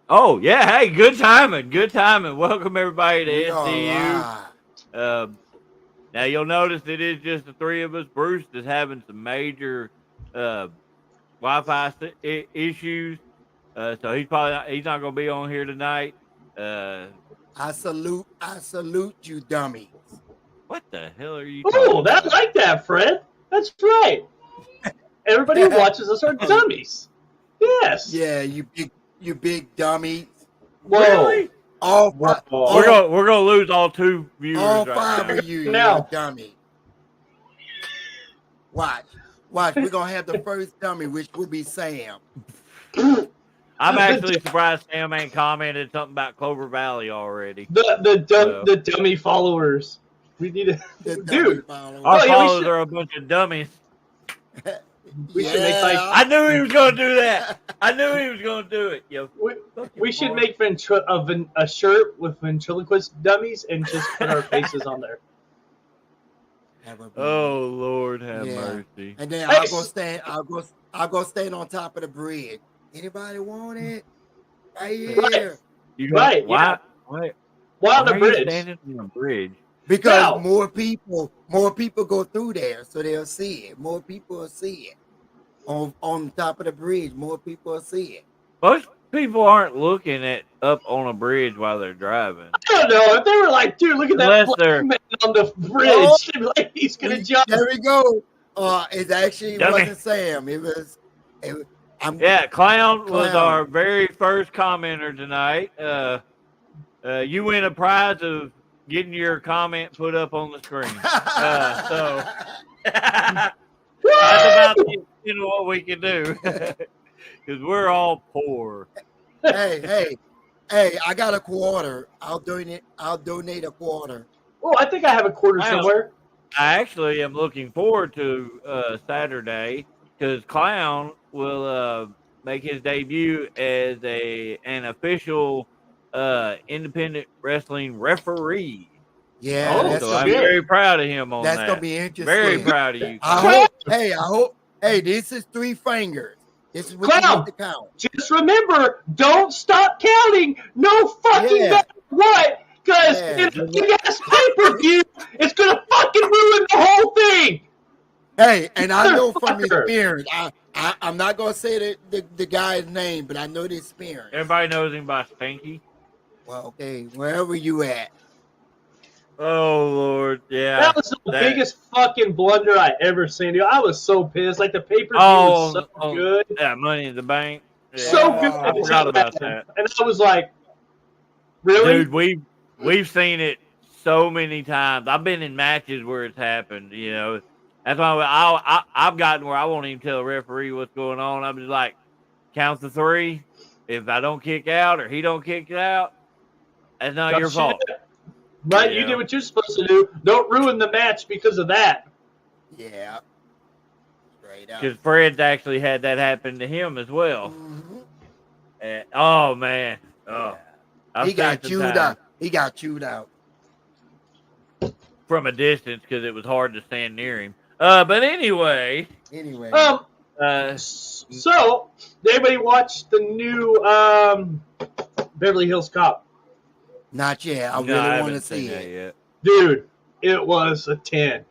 Oh yeah, hey, good timing, good timing. Welcome everybody to We are SDU. live. Um, Now you'll notice it is just the three of us. Bruce is having some major uh, Wi-Fi issues, so he's not going to be on here tonight. Uh, I salute you, dummy. what the hell are you Oh, talking that about? like that, Fred. That's right. Everybody who watches us are dummies. Yes. Yeah, you big dummy. Whoa. Really? We're Whoa. All, gonna we're gonna lose all two all viewers right five now. of you, you're a Now, dummy. Watch, watch. We're gonna have the first dummy, which will be Sam. I'm the actually surprised Sam ain't commented something about Clover Valley already. the dummy followers. We need to, The dummy dude. followers. Our No, yeah, followers are a bunch of dummies. we should make like I knew he was gonna do that. I knew he was gonna do it. Yo, we, fucking we should Mark. make a shirt with ventriloquist dummies and just put our faces on there. Oh Lord, have Yeah. mercy. And then Hey, I'll go stand on top of the bridge. Anybody want it? Right here. You Right, Why? yeah. Why? Why on Why the are you bridge? standing on the bridge? Because Now. more people go through there, so they'll see it. More people will see it. On top of the bridge, more people will see it. Most people aren't looking at up on a bridge while they're driving, I don't know. If they were like, dude, look at that unless black they're man on the bridge. Oh, They'd be like, he's going to jump. There we go. It actually dummy. wasn't Sam. I'm Yeah, Clown was Clown. our very first commenter tonight. You win a prize of getting your comment put up on the screen. So that's about what we can do because we're all poor. hey, I got a quarter. I'll donate a quarter. Oh, I think I have a quarter Wow. somewhere. I actually am looking forward to Saturday because Clown will make his debut as an official independent wrestling referee. Yeah, Oh, that's So gonna I'm be shit. very proud of him on that's that. gonna be interesting. Very proud of you. I hope. Hey, this is 3 fingers. This is what you Clown. need to count. Just remember, don't stop counting. No fucking Yeah. matter what. Because Yeah. in a big ass pay-per-view, it's going to fucking ruin the whole thing. Hey, and I know from Motherfucker. experience. I'm not gonna say the guy's name, but I know the experience. Everybody knows him by Spanky. Well, okay, wherever you at. Oh Lord, yeah. That was the biggest fucking blunder I ever seen. Dude. I was so pissed. Like, the pay-per-view was so good. Yeah, Money in the Bank. Yeah. So good. I forgot about that. And I was like, really? Dude, we've seen it so many times. I've been in matches where it's happened. You know, that's why I've gotten where I won't even tell the referee what's going on. I'm just like, count to 3. If I don't kick out or he don't kick out, that's not your fault. Right, Yeah. you did what you're supposed to do. Don't ruin the match because of that. Yeah. Straight up. Because Fred's actually had that happen to him as well. Mhm. And, oh man, He got chewed out. He got chewed out. from a distance because it was hard to stand near him. But anyway, Anyway. So did anybody watch the new Beverly Hills Cop? Not yet. I no, I really want haven't to seen see that it. yet. Dude, it was a 10.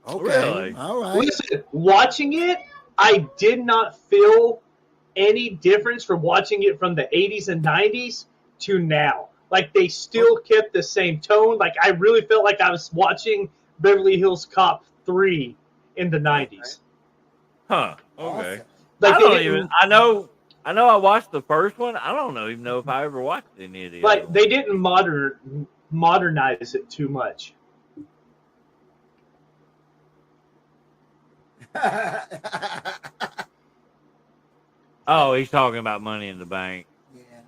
Okay. Really? All right. Listen, watching it, I did not feel any difference from watching it from the 80s and 90s to now. Like, they still kept the same tone. Like, I really felt like I was watching Beverly Hills Cop 3 in the 90s. Huh? Okay. Awesome. Like, I they don't didn't, even. I know. I watched the first one. I don't even know if I ever watched any of the other like, ones. they didn't modernize it too much. Oh, he's talking about Money in the Bank.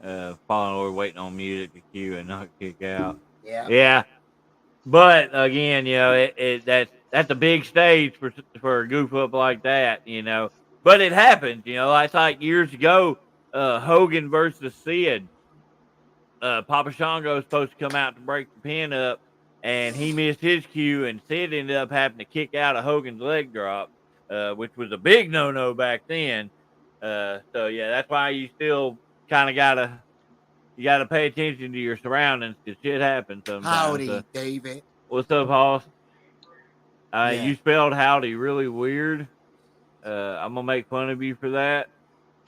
Yeah. Falling over, waiting on music to cue and not kick out. Yeah. Yeah, but again, you know, that's a big stage for a goof up like that, you know. But it happens, you know. It's like years ago, Hogan versus Sid. Papa Shango was supposed to come out to break the pin up, and he missed his cue, and Sid ended up having to kick out of Hogan's leg drop, which was a big no-no back then. So yeah, that's why you still kind of gotta you got to pay attention to your surroundings because shit happens sometimes. Howdy, David. What's up, Hoss? Yeah. You spelled howdy really weird. I'm gonna make fun of you for that.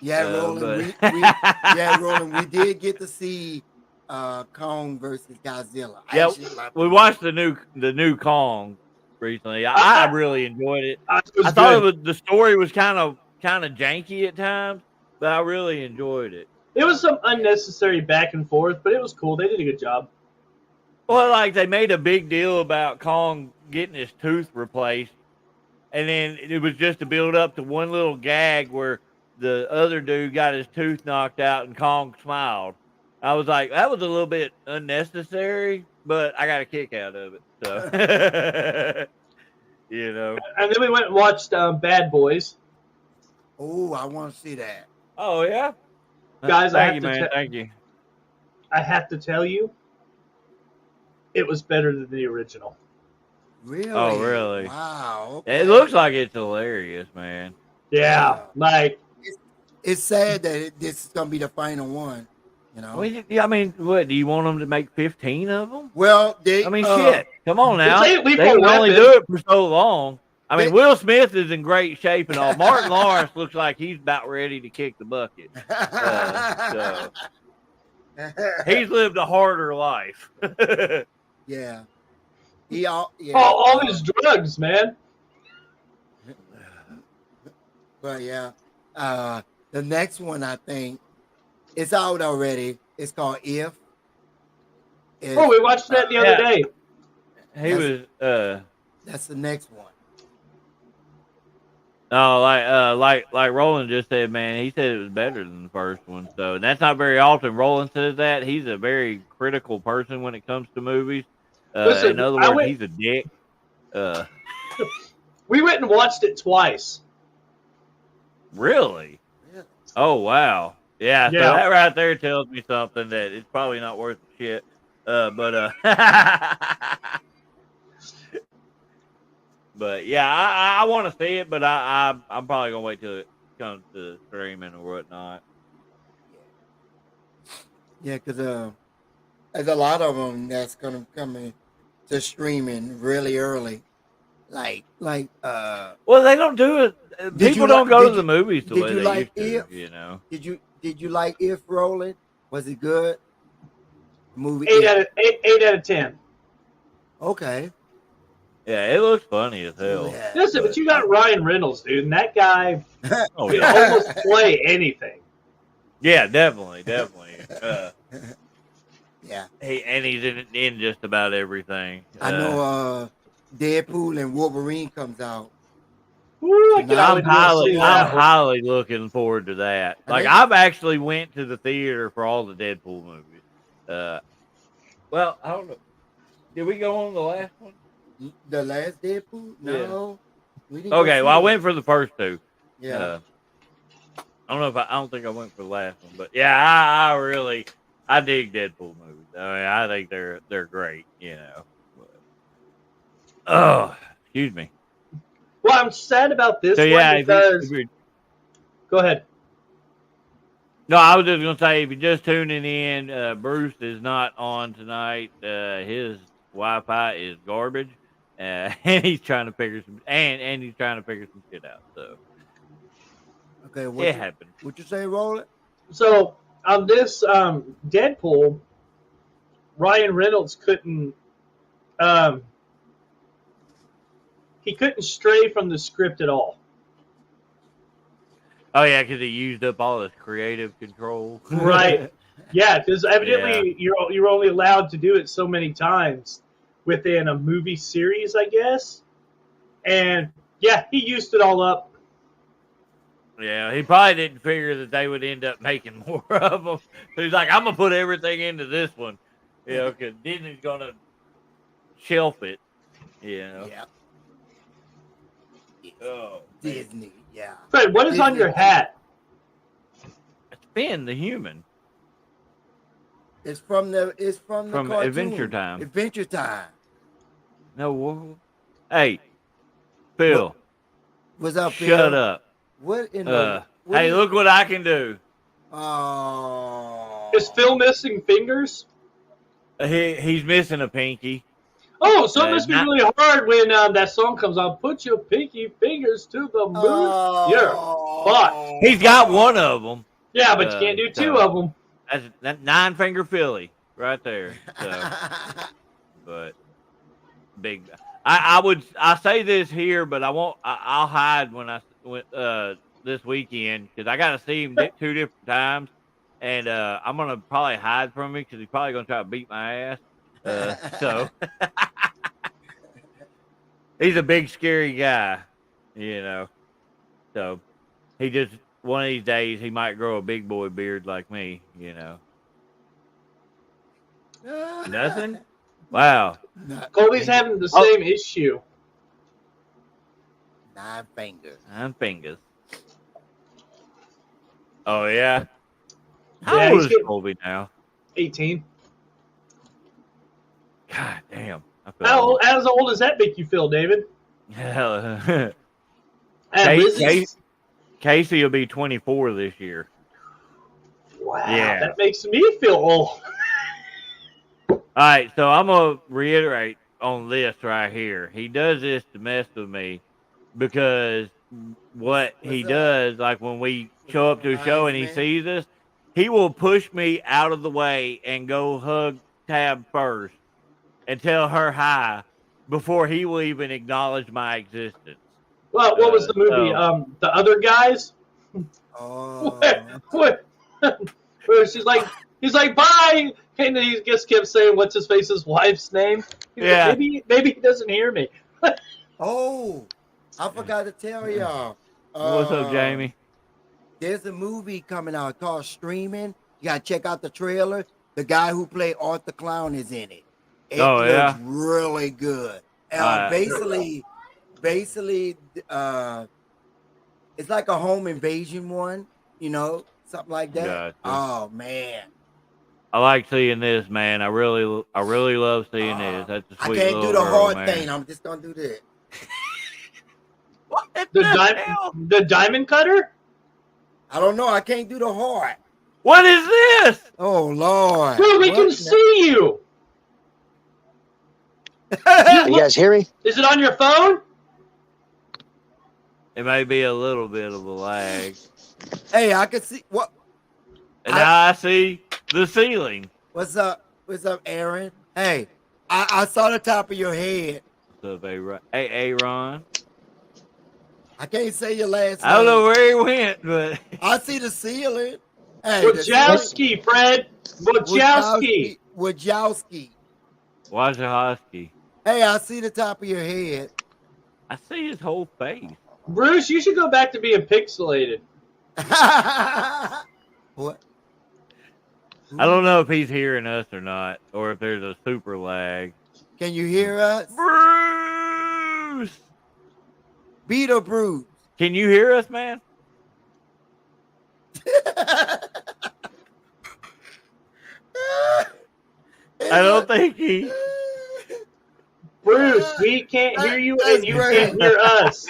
Yeah, Roland. But... Roland. We did get to see Kong versus Godzilla. I Yeah, actually loved we it. watched the new Kong recently. I really enjoyed it. It was I thought good. the story was kind of janky at times, but I really enjoyed it. It was some unnecessary back and forth, but it was cool. They did a good job. Well, like they made a big deal about Kong getting his tooth replaced, and then it was just to build up to one little gag where the other dude got his tooth knocked out and Kong smiled. I was like, that was a little bit unnecessary, but I got a kick out of it. So, you know. And then we went and watched Bad Boys. Oh, I want to see that. Oh yeah, Guys, thank you, man. Thank you. I have to tell you, it was better than the original. Really? Oh, really? Wow. Okay. It looks like it's hilarious, man. Yeah, like it's sad that this is gonna be the final one. You know. Well, yeah, I mean, what do you want them to make 15 of them? Well, I mean, shit. Come on now. They They can only do it for so long. I mean, Will Smith is in great shape and all. Martin Lawrence looks like he's about ready to kick the bucket. So he's lived a harder life. Yeah. all his drugs, man. But yeah, the next one I think it's out already. It's called If. We watched that the other day. That's the next one. No, like Roland just said, man. He said it was better than the first one. So and that's not very often. Roland says that he's a very critical person when it comes to movies. Listen, in other words, he's a dick. We went and watched it twice. Really? Yeah. Oh wow. Yeah. So that right there tells me something that it's probably not worth the shit. But yeah, I want to see it, but I'm probably gonna wait till it comes to streaming or whatnot. Yeah, because there's a lot of them that's gonna come in to streaming really early. Like well, they don't do it. People don't go to the movies the way they used to. You know. Did you like If, Roland? Was it good? Movie 8 out of 10. Okay. Yeah, it looks funny as hell. Yeah, Listen, but you got Ryan Reynolds, dude, and that guy can almost play anything. Yeah, definitely. Yeah. He's in just about everything. I know Deadpool and Wolverine comes out. Ooh, I'm highly looking forward to that. Like I've actually went to the theater for all the Deadpool movies. Well, I don't know. Did we go on the last one? The last Deadpool? No. We didn't Okay, well I went for the first two. Yeah. I don't think I went for the last one, but yeah, I dig Deadpool movies. I mean, I think they're great, you know. Oh, excuse me. Well, I'm sad about this one because... Go ahead. No, I was just going to say, if you're just tuning in, Bruce is not on tonight. His Wi-Fi is garbage, and he's trying to figure some shit out. So, okay, it happened. What you say, Roland? So on this Deadpool, Ryan Reynolds couldn't stray from the script at all. Oh yeah, because he used up all his creative control. Right. Yeah, because evidently you're only allowed to do it so many times within a movie series, I guess. And yeah, he used it all up. Yeah, he probably didn't figure that they would end up making more of them. So he's like, I'm gonna put everything into this one, you know, because Disney's gonna shelf it, you know. Yeah. Oh, Disney, yeah. Fred, what is on your hat? It's Finn the human. It's from the cartoon. Adventure Time. Adventure Time. No, hey, Phil. What's up, Phil? Shut up. What in the? Hey, look what I can do. Oh. Is Phil missing fingers? He's missing a pinky. Oh, so it must be Not- really hard when that song comes on. Put your pinky fingers to the moon. You're fucked. He's got one of them. Yeah, but you can't do two of them. That's 9-finger Philly right there. So, but big. I say this here, but I won't. I'll hide when I went this weekend because I got to see him 2 different times, and I'm gonna probably hide from him because he's probably gonna try to beat my ass. So he's a big, scary guy, you know. So he just one of these days he might grow a big boy beard like me, you know. Nothing. Wow. Colby's having the same issue. 9 fingers. 9 fingers. Oh yeah. Yeah, How old he's is Colby now? 18. God damn. I feel How old. old does that make you feel, David? Hell, Lizzie's- Casey will be 24 this year. Wow, Yeah. that makes me feel old. All right, so I'm going to reiterate on this right here. He does this to mess with me because what he does, like when we show up to a show and he sees us, he will push me out of the way and go hug Tab first and tell her hi before he will even acknowledge my existence. Well, what was the movie? The Other Guys? Oh. What? Where he's like, bye, and then he just kept saying, "What's his face's wife's name?" He's Yeah. like, maybe he doesn't hear me. Oh, I forgot to tell y'all. What's up, Jamie? There's a movie coming out called Streaming. You gotta check out the trailer. The guy who played Art the Clown is in it. It looks really good. Basically, it's like a home invasion one, you know, something like that. Gotcha. Oh man, I like seeing this, man. I really love seeing this. That's a I sweet can't little do the girl, hard man. thing. I'm just gonna do this. What The diamond cutter? I don't know. I can't do the hard. What is this? Oh Lord, Dude, we What can the- see you. You guys hear me? Is it on your phone? It may be a little bit of a lag. Hey, I can see what. And now I see the ceiling. What's up? What's up, Aaron? Hey, I saw the top of your head. What's up, Aaron? I can't say your last name. I don't know where he went, but I see the ceiling. Hey, Wojciechowski, Fred. Wojciechowski. Wojciechowski. Wojciechowski. Hey, I see the top of your head. I see his whole face. Bruce, you should go back to being pixelated. What? I don't know if he's hearing us or not, or if there's a super lag. Can you hear us? Bruce! Beat or Bruce? Can you hear us, man? I don't think he... Bruce, we can't hear you and you can't hear us.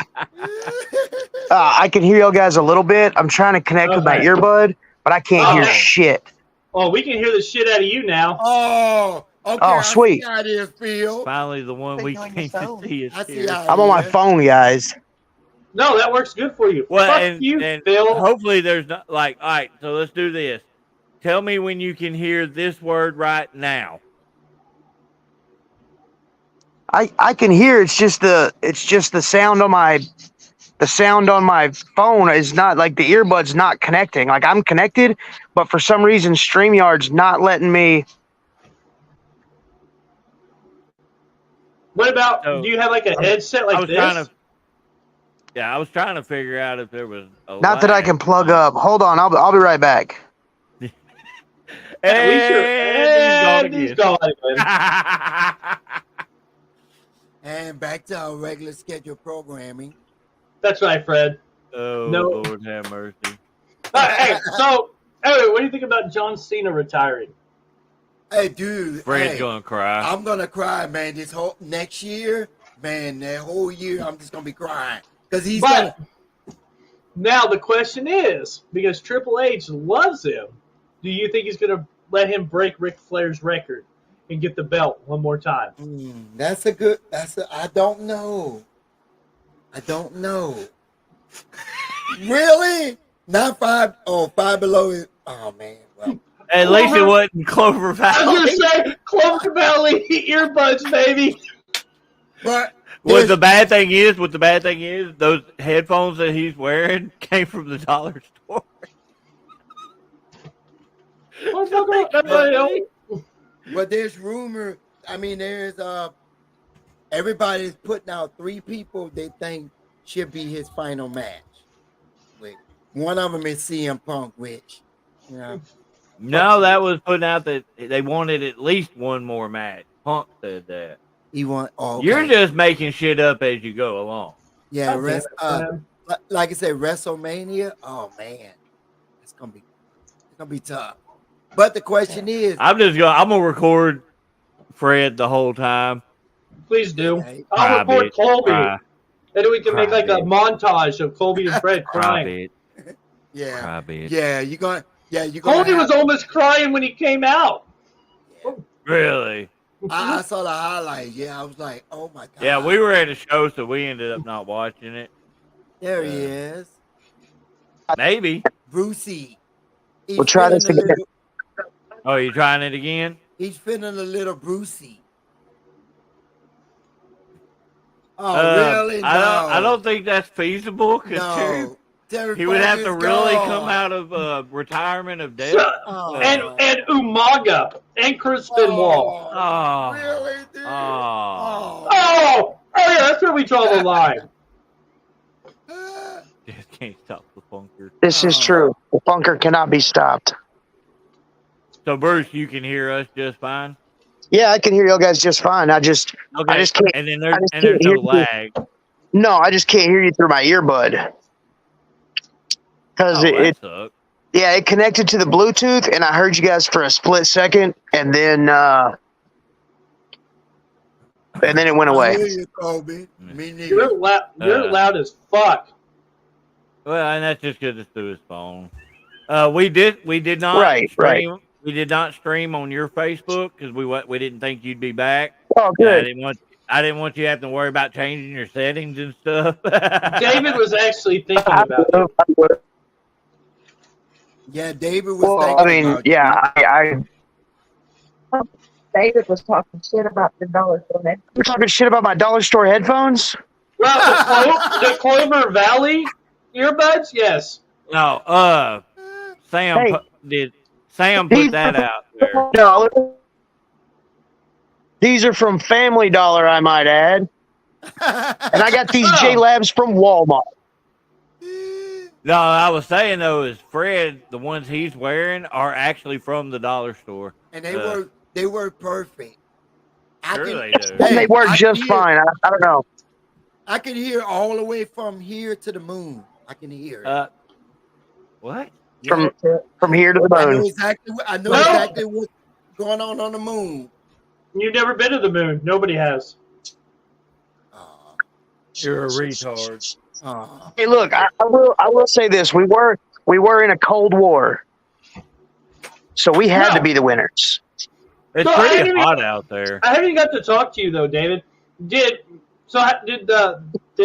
I can hear y'all guys a little bit. I'm trying to connect with my Okay. earbud, but I can't hear Okay. shit. Oh, we can hear the shit out of you now. Oh, okay. Oh, I sweet. see how it is, Phil. Finally, the one we Are you on came your to phone? see is I see here. how I'm on my phone, guys. No, that works good for you. Well, Fuck and, you, and Phil. hopefully there's not like, all right, so let's do this. Tell me when you can hear this word right now. I can hear. It's just the sound on my phone is not like the earbud's not connecting. Like I'm connected, but for some reason StreamYard's not letting me. What about, So, do you have like a headset like this? I was trying to figure out if there was a Not that I lag. can plug up. Hold on, I'll be right back. At least you're, And he's he's gone gone again. And back to our regular scheduled programming. That's right, Fred. Oh, No. Lord have mercy. Hey, so, anyway, what do you think about John Cena retiring? Hey, dude. Fred's hey, gonna cry. I'm gonna cry, man. This whole next year, man. That whole year, I'm just gonna be crying because he's But gonna. now the question is, because Triple H loves him, Do you think he's going to let him break Ric Flair's record and get the belt one more time? That's a good. I don't know. I don't know. Really? Not 5? Oh, 5 below is. Oh man. Well, at least it wasn't Clover Valley. I was going to say Clover Valley earbuds, baby. but What the bad thing is, those headphones that he's wearing came from the dollar store. But there's rumor. I mean, there's everybody's putting out 3 people they think should be his final match. One of them is CM Punk, which, you know. No, that was putting out that they wanted at least one more match. Punk said that. He want. Oh, okay. You're just making shit up as you go along. Yeah, like I said, WrestleMania. Oh man, it's gonna be tough. But the question is, I'm gonna record Fred the whole time. Please do. I'll record Colby. And then we can make like a montage of Colby and Fred crying. Yeah. You're gonna. Colby was almost crying when he came out. Really? I saw the highlights. Yeah, I was like, oh my god. Yeah, we were at a show, so we ended up not watching it. There he is. Maybe. Brucey. We'll try this again. Oh, you trying it again? He's feeling a little Brucey. Oh, really? No. I don't think that's feasible because he would have to really come out of retirement of death. And Umaga and Chris Benoit. Oh, really, dude? Oh, yeah, that's where we draw the line. Just can't stop the funker. This is true. The funker cannot be stopped. So, Bruce, you can hear us just fine? Yeah, I can hear you guys just fine. I just can't. And then there's no lag. No, I just can't hear you through my earbud. Because it connected to the Bluetooth, and I heard you guys for a split second, and then it went away. I hear you, Colby. Me neither. You're loud as fuck. Well, and that's just because it's through his phone. We did not stream. We did not stream on your Facebook because we didn't think you'd be back. Oh, good. I didn't want you having to worry about changing your settings and stuff. David was actually thinking about it. Yeah, David was thinking about it. David was talking shit about the dollar store headphones. You're talking shit about my dollar store headphones? Well, the Clover Valley earbuds, yes. No, Sam put that out there. No, these are from Family Dollar, I might add. And I got these J Labs from Walmart. No, I was saying though, is Fred, the ones he's wearing are actually from the dollar store, and they work perfect. Sure they do. They work just fine. I don't know. I can hear all the way from here to the moon. I can hear it. What? From here to the moon. I know exactly what's going on the moon. You've never been to the moon. Nobody has. You're a retard. Hey, look, I will say this: we were in a Cold War, so we had to be the winners. It's pretty hot out there. I haven't got to talk to you though, David. Did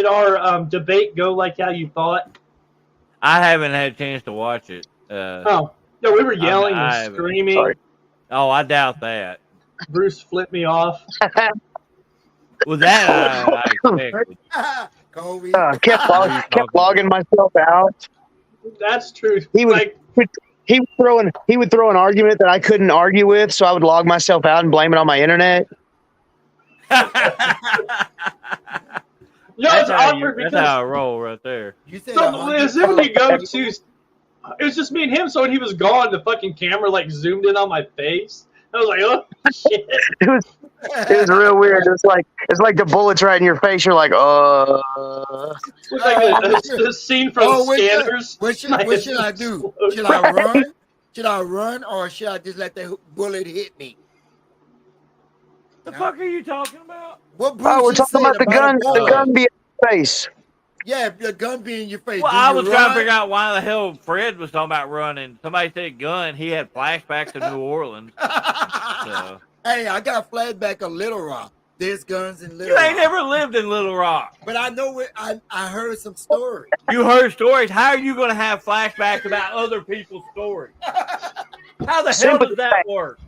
our debate go like how you thought? I haven't had a chance to watch it. No, we were yelling and screaming. Sorry. Oh, I doubt that. Bruce flipped me off. Well, that I expected. Colby. Kept logging myself out. That's true. He would throw an argument that I couldn't argue with, so I would log myself out and blame it on my internet. It's awkward because that's how I roll right there. You said it was just me and him. So when he was gone, the fucking camera like zoomed in on my face. I was like, oh shit. It was real weird. It's like the bullets right in your face. You're like, It's like the scene from Scanners. What should I do? Should I run? Should I run or should I just let the bullet hit me? The fuck are you talking about? What we're talking about the gun. The gun being in your face. Yeah, if your gun be in your face. Well, do I you was trying to run? figure out why the hell Fred was talking about running. Somebody said gun. He had flashbacks to New Orleans. So. Hey, I got flashback of Little Rock. There's guns in Little You Rock. ain't never lived in Little Rock. But I know it. I heard some stories. You heard stories. How are you going to have flashbacks about other people's stories? How the hell does that work?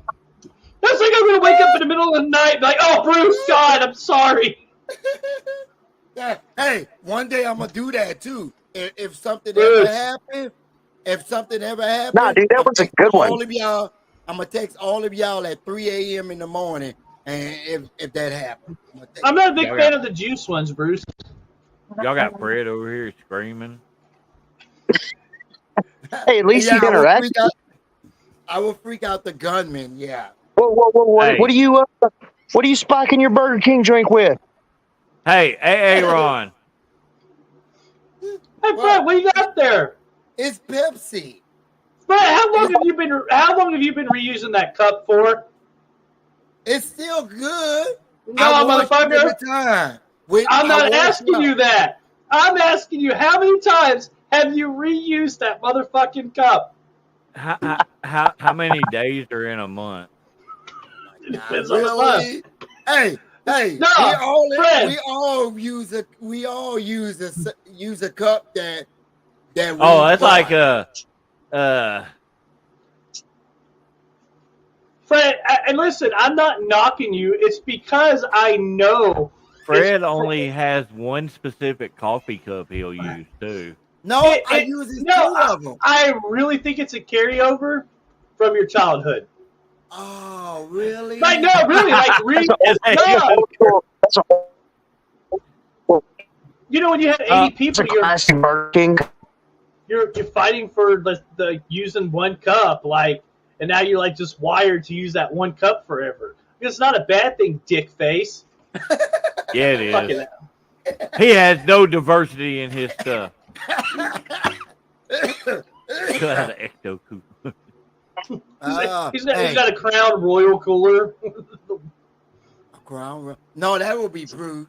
That's like I'm going to wake up in the middle of the night and be like, oh, Bruce, God, I'm sorry. Yeah. Hey, one day I'm gonna do that too. If something Bruce. ever happens, Nah, dude, that was a good one. All of y'all, I'm gonna text all of y'all at 3 a.m. in the morning, and if that happens, I'm not a big fan of the juice ones, Bruce. Y'all got Fred over here screaming. Hey, at least he interacted. I will freak out the gunman. Yeah. Whoa! Hey. What are you spiking your Burger King drink with? Hey, Ron. Hey, Fred, what you got there? It's Pepsi. Fred, how long have you been reusing that cup for? It's still good. No, motherfucker. I'm not asking you that. I'm asking you how many times have you reused that motherfucking cup? How many days are in a month? Depends on the month. Hey, No, we all use a cup that we that's bought. like Fred, and listen, I'm not knocking you. It's because I know Fred only has one specific coffee cup he'll use too. No, I use two of them. I really think it's a carryover from your childhood. Oh, really? Like, no, really, like, you know, when you had 80 people, you're fighting for the using one cup, like, and now you're like just wired to use that one cup forever. It's not a bad thing, dick face. Yeah, it is. He has no diversity in his stuff. He's got a Crown Royal cooler. A Crown? No, that would be Bruce.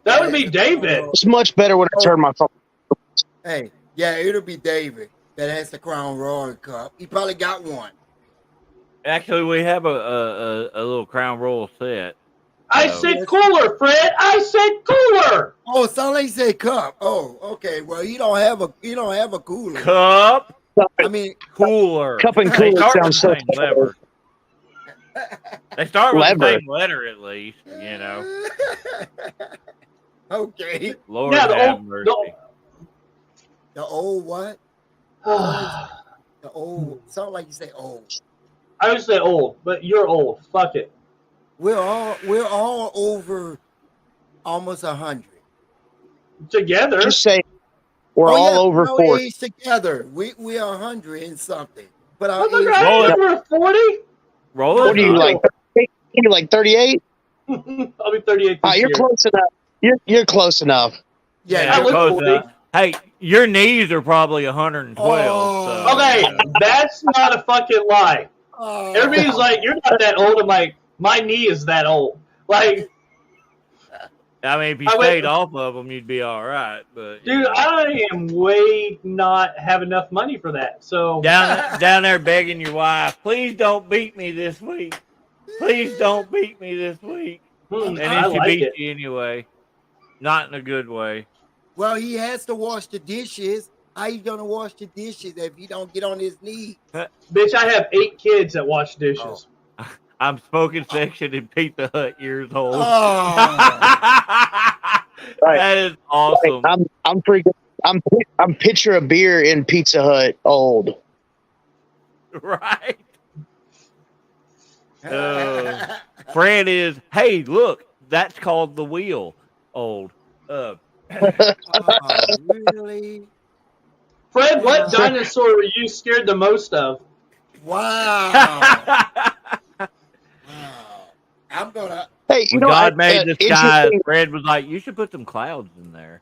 That would be David. It's much better when I turn my phone. Hey, yeah, it'll be David that has the Crown Royal cup. He probably got one. Actually, we have a little Crown Royal set. I said cooler, Fred. I said cooler. Oh, it sounded like you said cup. Oh, okay. Well, you don't have a cooler. Cup. I mean, cooler. Cup and cooler sounds so clever. They start with the same letter, at least. You know. Okay. Lord have mercy. The old what? The old. Sound like you say old. I would say old, but you're old. Fuck it. We're all over almost 100 together. Just say we're all over 40 age together. We are 100 and something. But I thought I were 40. Roll it. What are you like 38? I'll be 38. You're close enough. You're close enough. Yeah, you're close enough. Hey, your knees are probably 112. Oh. So, okay, that's not a fucking lie. Everybody's like, you're not that old. I'm like, my knee is that old. Like, I mean, if you stayed off of them, you'd be all right. But dude, I am way not have enough money for that. So down there begging your wife, please don't beat me this week. Please don't beat me this week. And then she beats you anyway. Not in a good way. Well, he has to wash the dishes. How you gonna wash the dishes if he don't get on his knees? Bitch, I have 8 kids that wash dishes. Oh. I'm smoking section in Pizza Hut years old. Oh. That is awesome. Right. I'm freaking. I'm picture a beer in Pizza Hut old. Right. Fred is. Hey, look, that's called the wheel. Old. Oh, really? Fred, what dinosaur were you scared the most of? Wow. I'm gonna. Hey, when God made the sky, Fred was like, "You should put some clouds in there."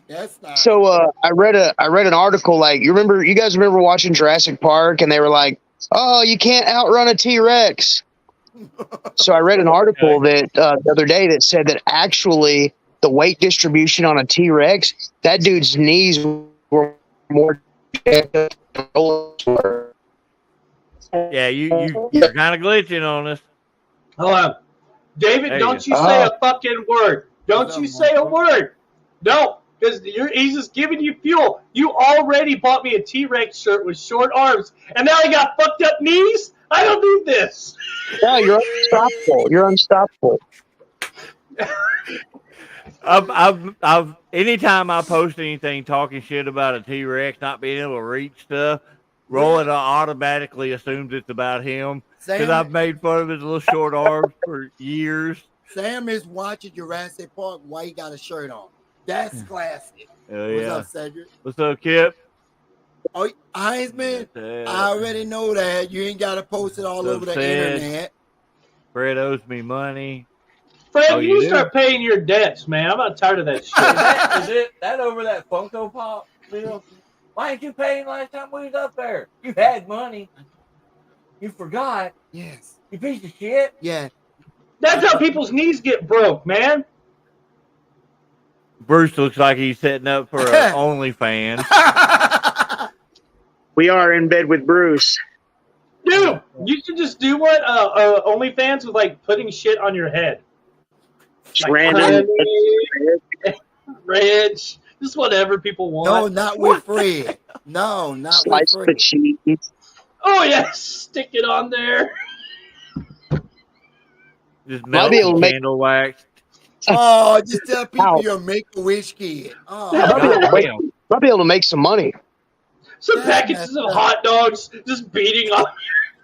That's not. So I read an article. Like, you guys remember watching Jurassic Park, and they were like, "Oh, you can't outrun a T-Rex." So I read an article that the other day that said that actually the weight distribution on a T-Rex, that dude's knees were more jacked up than Roland's were. Yeah, you're kind of glitching on us. Hold on. David, There you don't you say a fucking word. Don't you say a word. No, because he's just giving you fuel. You already bought me a T-Rex shirt with short arms, and now I got fucked up knees? I don't need this. No, you're unstoppable. You're unstoppable. I've anytime I post anything talking shit about a T-Rex not being able to reach stuff, Roland automatically assumes it's about him because I've made fun of his little short arms for years. Sam is watching Jurassic Park while he got a shirt on. That's classic. What's up, Cedric? What's up, Kip? Oh, Heisman, I already know that. You ain't got to post it all over the internet. Fred owes me money. Fred, you start paying your debts, man. I'm not tired of that shit. Is it that over that Funko Pop deal? Why ain't you paying last time we was up there? You had money. You forgot. Yes. You piece of shit. Yeah. That's how people's knees get broke, man. Bruce looks like he's setting up for an OnlyFans. We are in bed with Bruce. Dude, you should just do what OnlyFans with like putting shit on your head. Just like random. Ranch, just whatever people want. No, not with Fred. No, not Slice with the Fred. cheese. Oh yeah, stick it on there. Just melt and candle wax. Oh, just tell people you're a Make-A-Wish kid. Oh, Might be able to make some money. Some packages of hot dogs just beating on.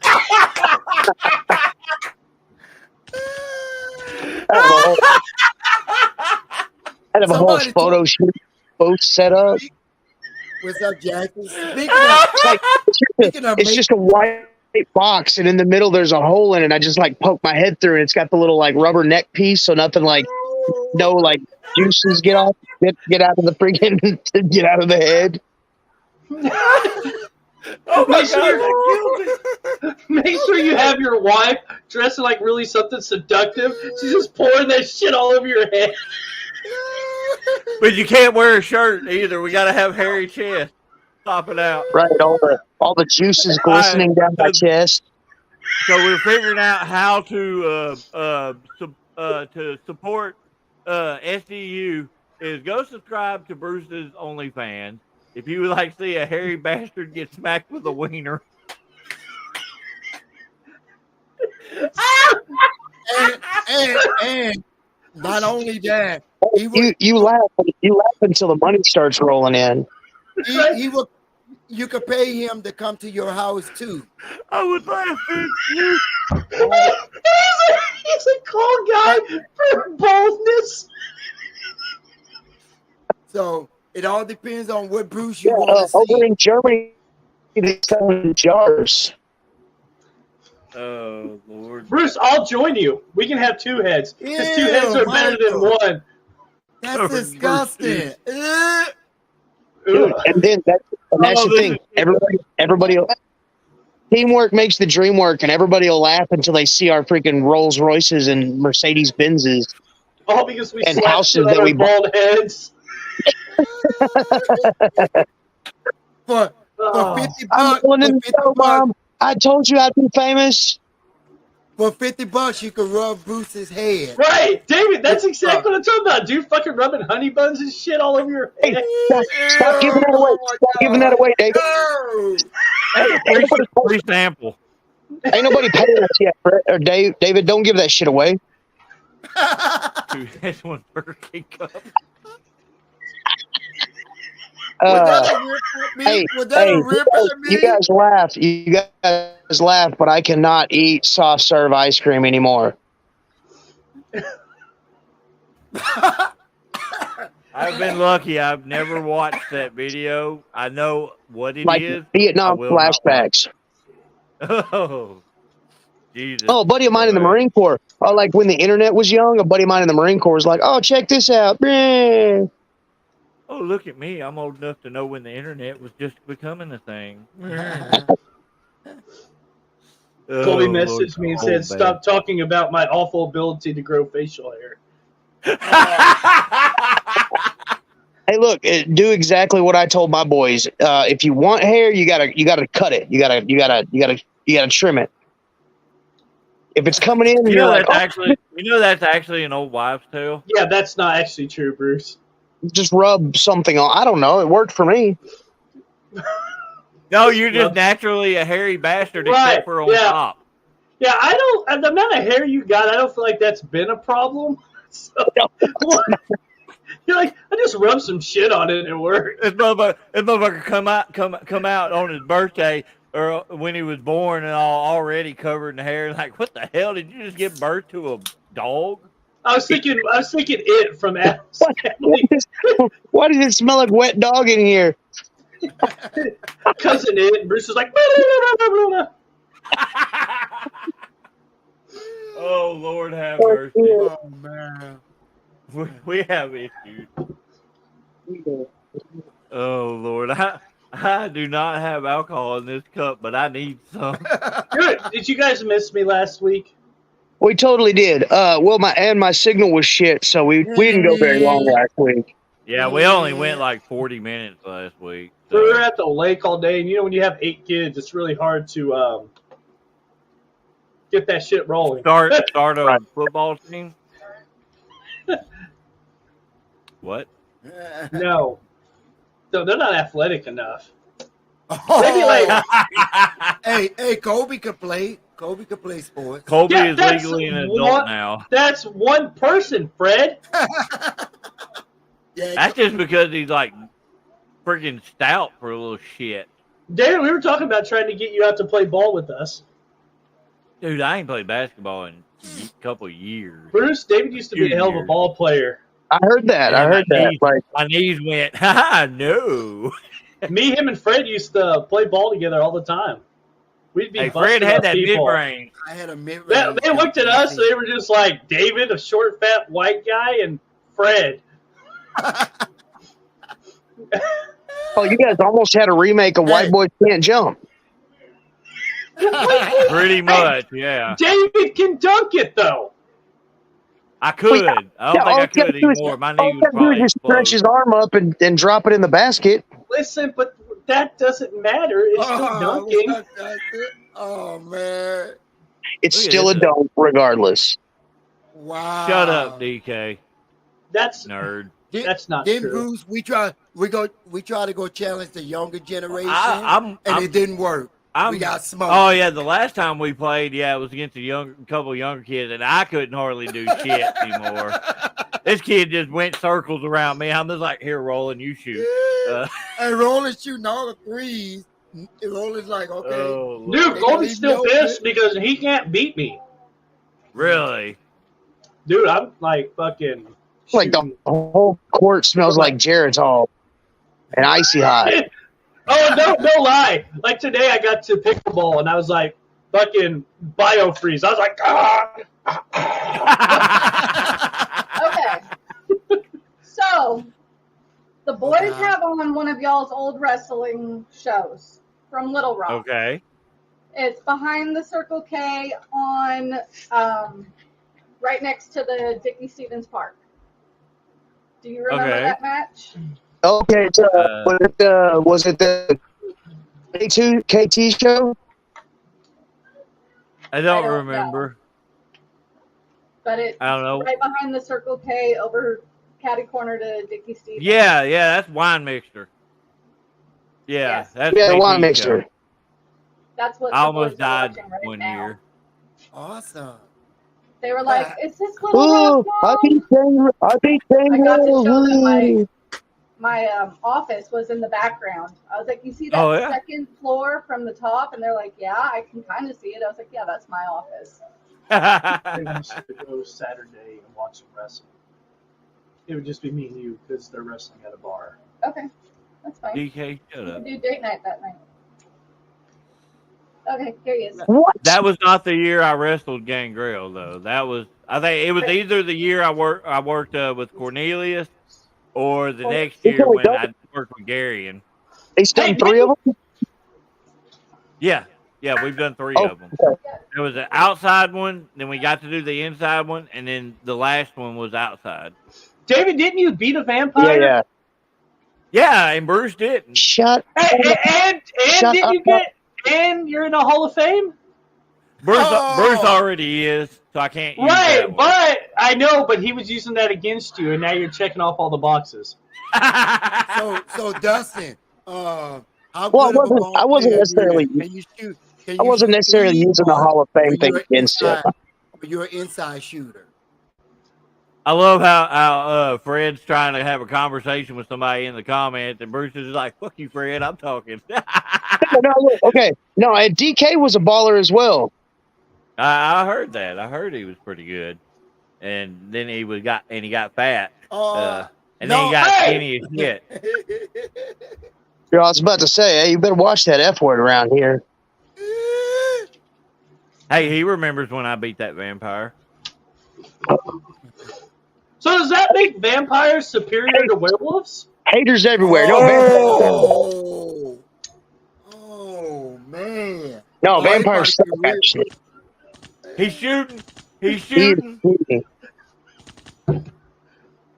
I have a whole photo shoot both set up. What's up, Jackson? It's just a white box, and in the middle there's a hole in it. I just like poke my head through, and it's got the little like rubber neck piece, so nothing like no like juices get out of the freaking get out of the head. Oh my God! Make sure you have your wife dressed in like really something seductive. She's just pouring that shit all over your head. But you can't wear a shirt either. We got to have hairy chest. Pop it out. Right, all the juices glistening down my chest. So we're figuring out how to support SDU is go subscribe to Bruce's OnlyFans. If you would like to see a hairy bastard get smacked with a wiener. and not only that, you laugh until the money starts rolling in. He will. You could pay him to come to your house too. I would laugh at you. He's a cool guy for boldness. So it all depends on what Bruce you want to see. Over in Germany, they sell in jars. Oh Lord, Bruce, I'll join you. We can have two heads because two heads are better than one. That's disgusting. Dude, and that's the thing. Everybody, teamwork makes the dream work, and everybody will laugh until they see our freaking Rolls Royces and Mercedes Benzes. All because we and slapped houses that we bald heads. For 50 bucks, Mom. I told you I'd be famous. For $50, you can rub Bruce's head. Right, David. That's exactly what I'm talking about. Dude, fucking rubbing honey buns and shit all over your head. Stop giving that away. Stop giving that away, David. Free sample. Ain't nobody paying us yet, Brett or Dave. David, don't give that shit away. Dude, that's one Burger King cup. Hey, you guys laugh. You guys laugh, but I cannot eat soft serve ice cream anymore. I've been lucky. I've never watched that video. I know what it like is. Vietnam flashbacks. Oh, Jesus. Oh, a buddy of mine in the Marine Corps. Oh, like when the internet was young, a buddy of mine in the Marine Corps was like, "Oh, check this out." Oh, look at me. I'm old enough to know when the internet was just becoming a thing. Colby Lord, messaged me and oh, said, man. "Stop talking about my awful ability to grow facial hair." Hey, look, do exactly what I told my boys. If you want hair, you gotta cut it. You gotta trim it. If it's coming in, and You you're know like, that's actually an old wives' tale. Yeah, that's not actually true, Bruce. just rub something on. I don't know. It worked for me. No, you're just Rub- naturally a hairy bastard, Right, except for on yeah. top. Yeah, I don't. The amount of hair you got, I don't feel like that's been a problem. So, you're like, I just rub some shit on it and it works. This motherfucker come out on his birthday or when he was born and all already covered in hair. Like, what the hell? Did you just give birth to a dog? I was thinking it from Adam's Family. Why does it smell like wet dog in here? Cousin it, and Bruce was like, blah, blah, blah, blah, blah. Oh, Lord have mercy. Oh man. We have issues. Oh, Lord. I do not have alcohol in this cup, but I need some. Good. Did you guys miss me last week? We totally did. Well, my signal was shit, so we didn't go very long last week. Yeah, we only went like 40 minutes last week. We were So. at the lake all day, and you know when you have 8 kids, it's really hard to get that shit rolling. Start a football team? What? No, they're not athletic enough. Oh, Maybe like hey, Kobe could play. Kobe could play sports. Colby Yeah, is that's legally an one- adult now. that's one person, Fred. Yeah, That's just because he's like freaking stout for a little shit. Darren, we were talking about trying to get you out to play ball with us. Dude, I ain't played basketball in a couple of years. Bruce, David used to be a hell of a ball player. I heard that. I heard that. Like, My knees went, ha no. Me, him, and Fred used to play ball together all the time. We'd be Hey, busting Fred had up that people. mid-range. I had a mid. They looked at us, they were just like David, a short, fat, white guy, and Fred. oh, you guys almost had a remake of White Boys Can't Jump. Pretty much, yeah. David can dunk it, though. I could. I don't think I could anymore. My knee was probably Just stretch his arm up and drop it in the basket. Listen, but that doesn't matter. It's still dunking. Oh man! It's Look at still a this. dunk, regardless. Wow! Shut up, DK. That's Nerd. That's not then true. Bruce, we try to go challenge the younger generation, I'm it didn't work. I'm, We got smoked. Oh yeah, the last time we played, it was against a couple of younger kids, and I couldn't hardly do shit anymore. This kid just went circles around me. I'm just like, here, Roland, you shoot. And Roland's shooting all the threes. Roland's like, okay. Oh, Lord. Dude, They Golden's still leave me open. pissed because he can't beat me. Really? Dude, I'm like fucking Like the shooting. whole court smells like Jared's Hall and icy hot. Oh, no lie. Like today I got to pickleball and I was like fucking biofreeze. I was like, Okay. So, the boys have on one of y'all's old wrestling shows from Little Rock. Okay. It's behind the Circle K on right next to the Dickie Stevens Park. Do you remember Okay. that match? Okay, so was it the KT show? I don't know. remember. But it's I don't know. right behind the Circle K over catty corner to Dickie Stevens. Yeah, that's wine mixture. Yeah, Yes. that's Yeah, the KT wine show. mixture. That's what I the almost boys are died watching right one now. year. Awesome. They were like, "Is this Little Ooh, Rock, I Mom?" beat Kangaroo. I beat I got to show them Kangaroo. my office was in the background. I was like, "You see that Oh, yeah? second floor from the top?" And they're like, "Yeah, I can kind of see it." I was like, "Yeah, that's my office." they want us to go Saturday and watch them wrestle. It would just be me and you because they're wrestling at a bar. Okay, that's fine. DK, shut We up. could do date night that night. Okay, here he is. What? That was not the year I wrestled Gangrel, though. That was, I think it was either the year I worked with Cornelius, or the next year when I worked with Gary. And They stunned three of them? yeah, Yeah, we've done 3 Oh, of them. okay. There was an outside one, then we got to do the inside one, and then the last one was outside. David, didn't you beat a Yeah, vampire? yeah. Yeah, and Bruce didn't. Shut And Shut didn't up. you get? And you're in the Hall of Fame, Bruce Oh! already is, so I can't use right? that one. But I know, but he was using that against you, and now you're checking off all the boxes. So Dustin, how Well, good of a ball I wasn't player necessarily. you is? Can you shoot? Can I you wasn't shoot necessarily threes, using the Hall of Fame thing you're against him. you're an inside shooter? I love how Fred's trying to have a conversation with somebody in the comments, and Bruce is like, "Fuck you, Fred, I'm talking." No, look, okay. No, and DK was a baller as well. I heard that. I heard he was pretty good, and then he got fat, and then he got skinny as shit. You know, I was about to say, hey, you better watch that F word around here. Hey, he remembers when I beat that vampire. So does that make vampires superior to werewolves? Haters everywhere. Oh man! No, Oh, vampires it suck, must be real. actually. He's shooting. He's He is shooting. shooting.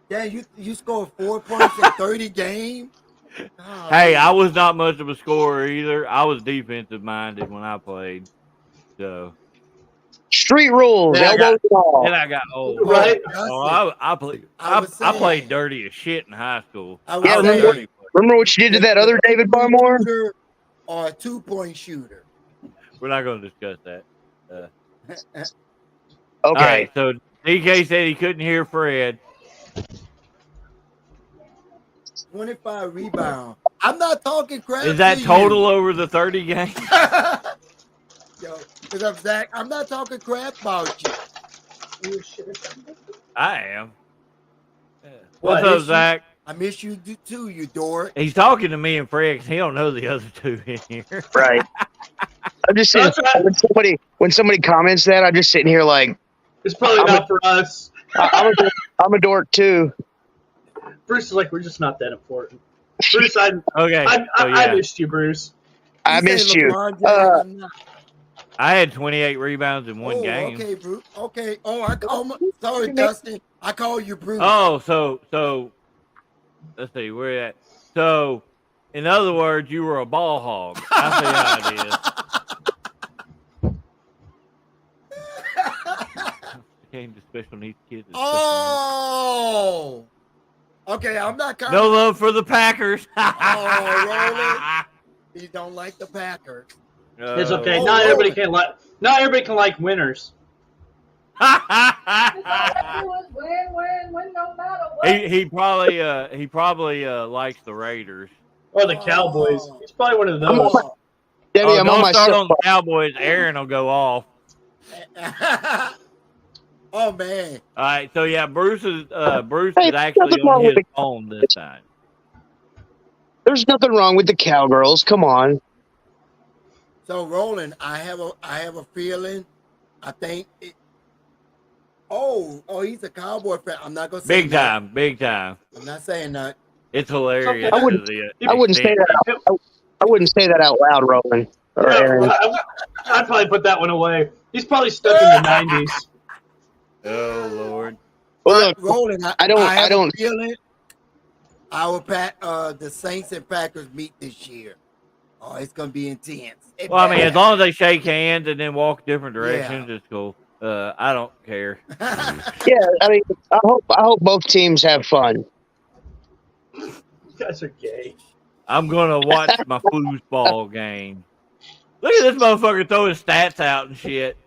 Yeah, you scored 4 points in 30 games. Oh, Hey, man. I was not much of a scorer either. I was defensive minded when I played, so Street rules, Then I elbows and all. then I got old. Right. Oh, I played. I played dirty as shit in high school. I I was was saying, dirty. Remember what you did to that other David Barmore? Shooter or a 2-point shooter. We're not going to discuss that. Okay. All right, so DK said he couldn't hear Fred. 25 rebounds. I'm not talking crap. Is that to total over the 30 games? Yo, because I'm Zach. I'm not talking crap about you. I am. Yeah. What? What's up, Zach? I miss you too, you dork. He's talking to me and Fred because he don't know the other two in here. Right. I'm just saying, That's right. when somebody comments that, I'm just sitting here like, It's probably not for us. I'm a dork too. Bruce is like, we're just not that important. Bruce, I Okay. so yeah. I missed you, Bruce. I You say missed you. LeBron James, I'm not. I had 28 rebounds in one game. Okay, Bruce. Okay. Sorry, Dustin. I call you Bruce. Oh, so let's see where you at. So, in other words, you were a ball hog. I see how it is. Came to special needs kids. and special Oh. Okay, I'm not needs. No love for the Packers. Oh, You don't like the Packers. It's okay. Oh, Not Lord. everybody can like. Not everybody can like winners. Win, no matter what. he probably likes the Raiders. Or the Cowboys. He's probably one of those. Oh. Debbie, I'm on Don't my start on the soapbox. Cowboys. Aaron will go off. Oh man. All right, so yeah, Bruce is Hey, actually nothing wrong on with his phone this time. There's nothing wrong with the Cowgirls. Come on. So Roland, I have a feeling. I think it. Oh, he's a Cowboy fan. I'm not gonna say Big time. I'm not saying that. It's hilarious. I wouldn't- to I wouldn't say that. I wouldn't say that out loud, Roland. Or Yeah, Aaron. I'd probably put that one away. He's probably stuck in the 90s. Oh Lord. Well, look, Roland, I don't- a feeling the Saints and Packers meet this year. Oh, it's gonna be intense. Well, I mean, as long as they shake hands and then walk different directions, it's cool. I don't care. yeah, I mean, I hope both teams have fun. You guys are gay. I'm gonna watch my foosball game. Look at this motherfucker throwing stats out and shit.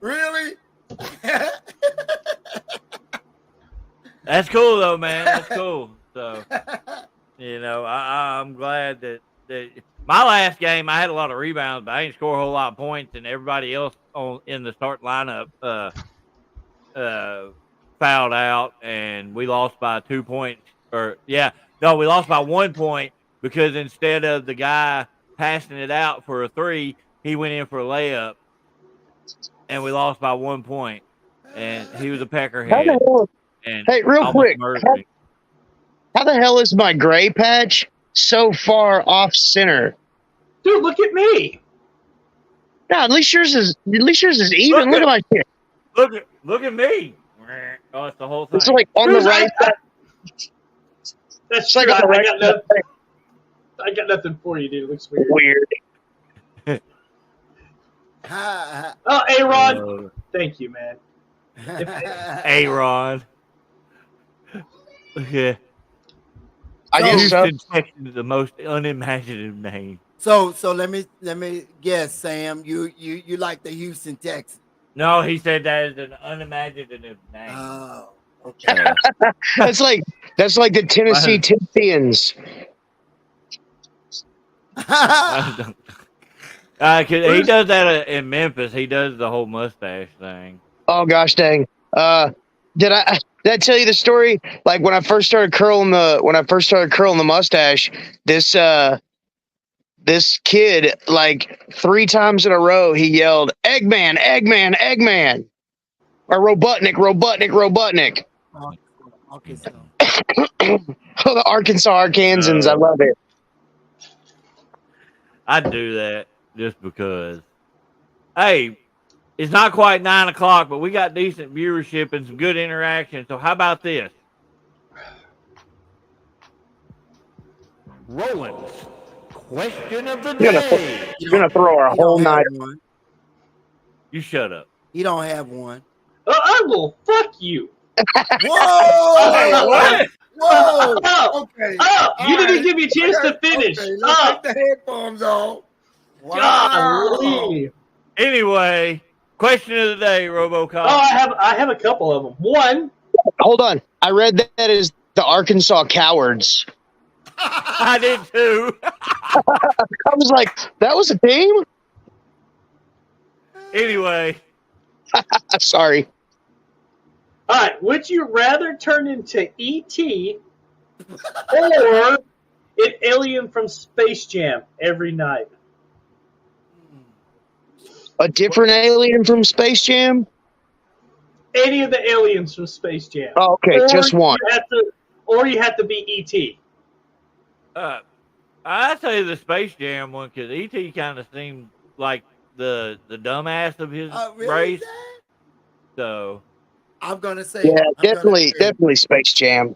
Really? That's cool though, man. That's cool. So, I'm glad that my last game I had a lot of rebounds, but I didn't score a whole lot of points, and everybody else in the start lineup fouled out, and we lost by 2 points. We lost by 1 point because instead of the guy passing it out for a three, he went in for a layup, and we lost by 1 point. And he was a peckerhead. How the hell? And Hey, real almost quick, murdered me. how the hell is my gray patch so far off center? Dude, look at me. No, at least yours is even. Look at my shit. Look at me. Oh, it's the whole thing. It's like on the right side. That's It's true. like on the right I got nothing for you, dude. It looks weird. Weird. Oh, Aaron. Thank you, man. Aaron. Yeah. I guess so. Houston, Texas is the most unimaginative name. So let me guess, Sam. You like the Houston Texans? No, he said that is an unimaginative name. Oh, okay. That's like the Tennessee Tennesseans. Cause he does that in Memphis. He does the whole mustache thing. Oh gosh dang. Did I tell you the story? Like when I first started curling the mustache, this kid, like 3 times in a row, he yelled, Eggman, Eggman, Eggman. Or Robotnik, Robotnik, Robotnik. Okay, so. Oh, the Arkansas Arkansans, I love it. I'd do that just because. Hey, it's not quite 9 o'clock, but we got decent viewership and some good interaction. So how about this? Roland's question of the day. You're gonna throw our whole night. You shut up. You don't have one. I will fuck you. Whoa! What? Whoa! Oh, Okay. oh, you All didn't right. give me a chance to finish. Okay, Oh, let's take the headphones off. Wow. golly. Anyway, question of the day, RoboCop. Oh, I have a couple of them. One, Hold on. I read that as the Arkansas Cowards. I did too. I was like, that was a team? Anyway, Sorry. all right, would you rather turn into E.T. or an alien from Space Jam every night? A different alien from Space Jam? Any of the aliens from Space Jam. Oh, okay, Or just one. You have to be E.T. I say the Space Jam one because E.T. kind of seemed like the dumbass of his Really, race. Dad? So I'm gonna say. Yeah, I'm definitely Space Jam.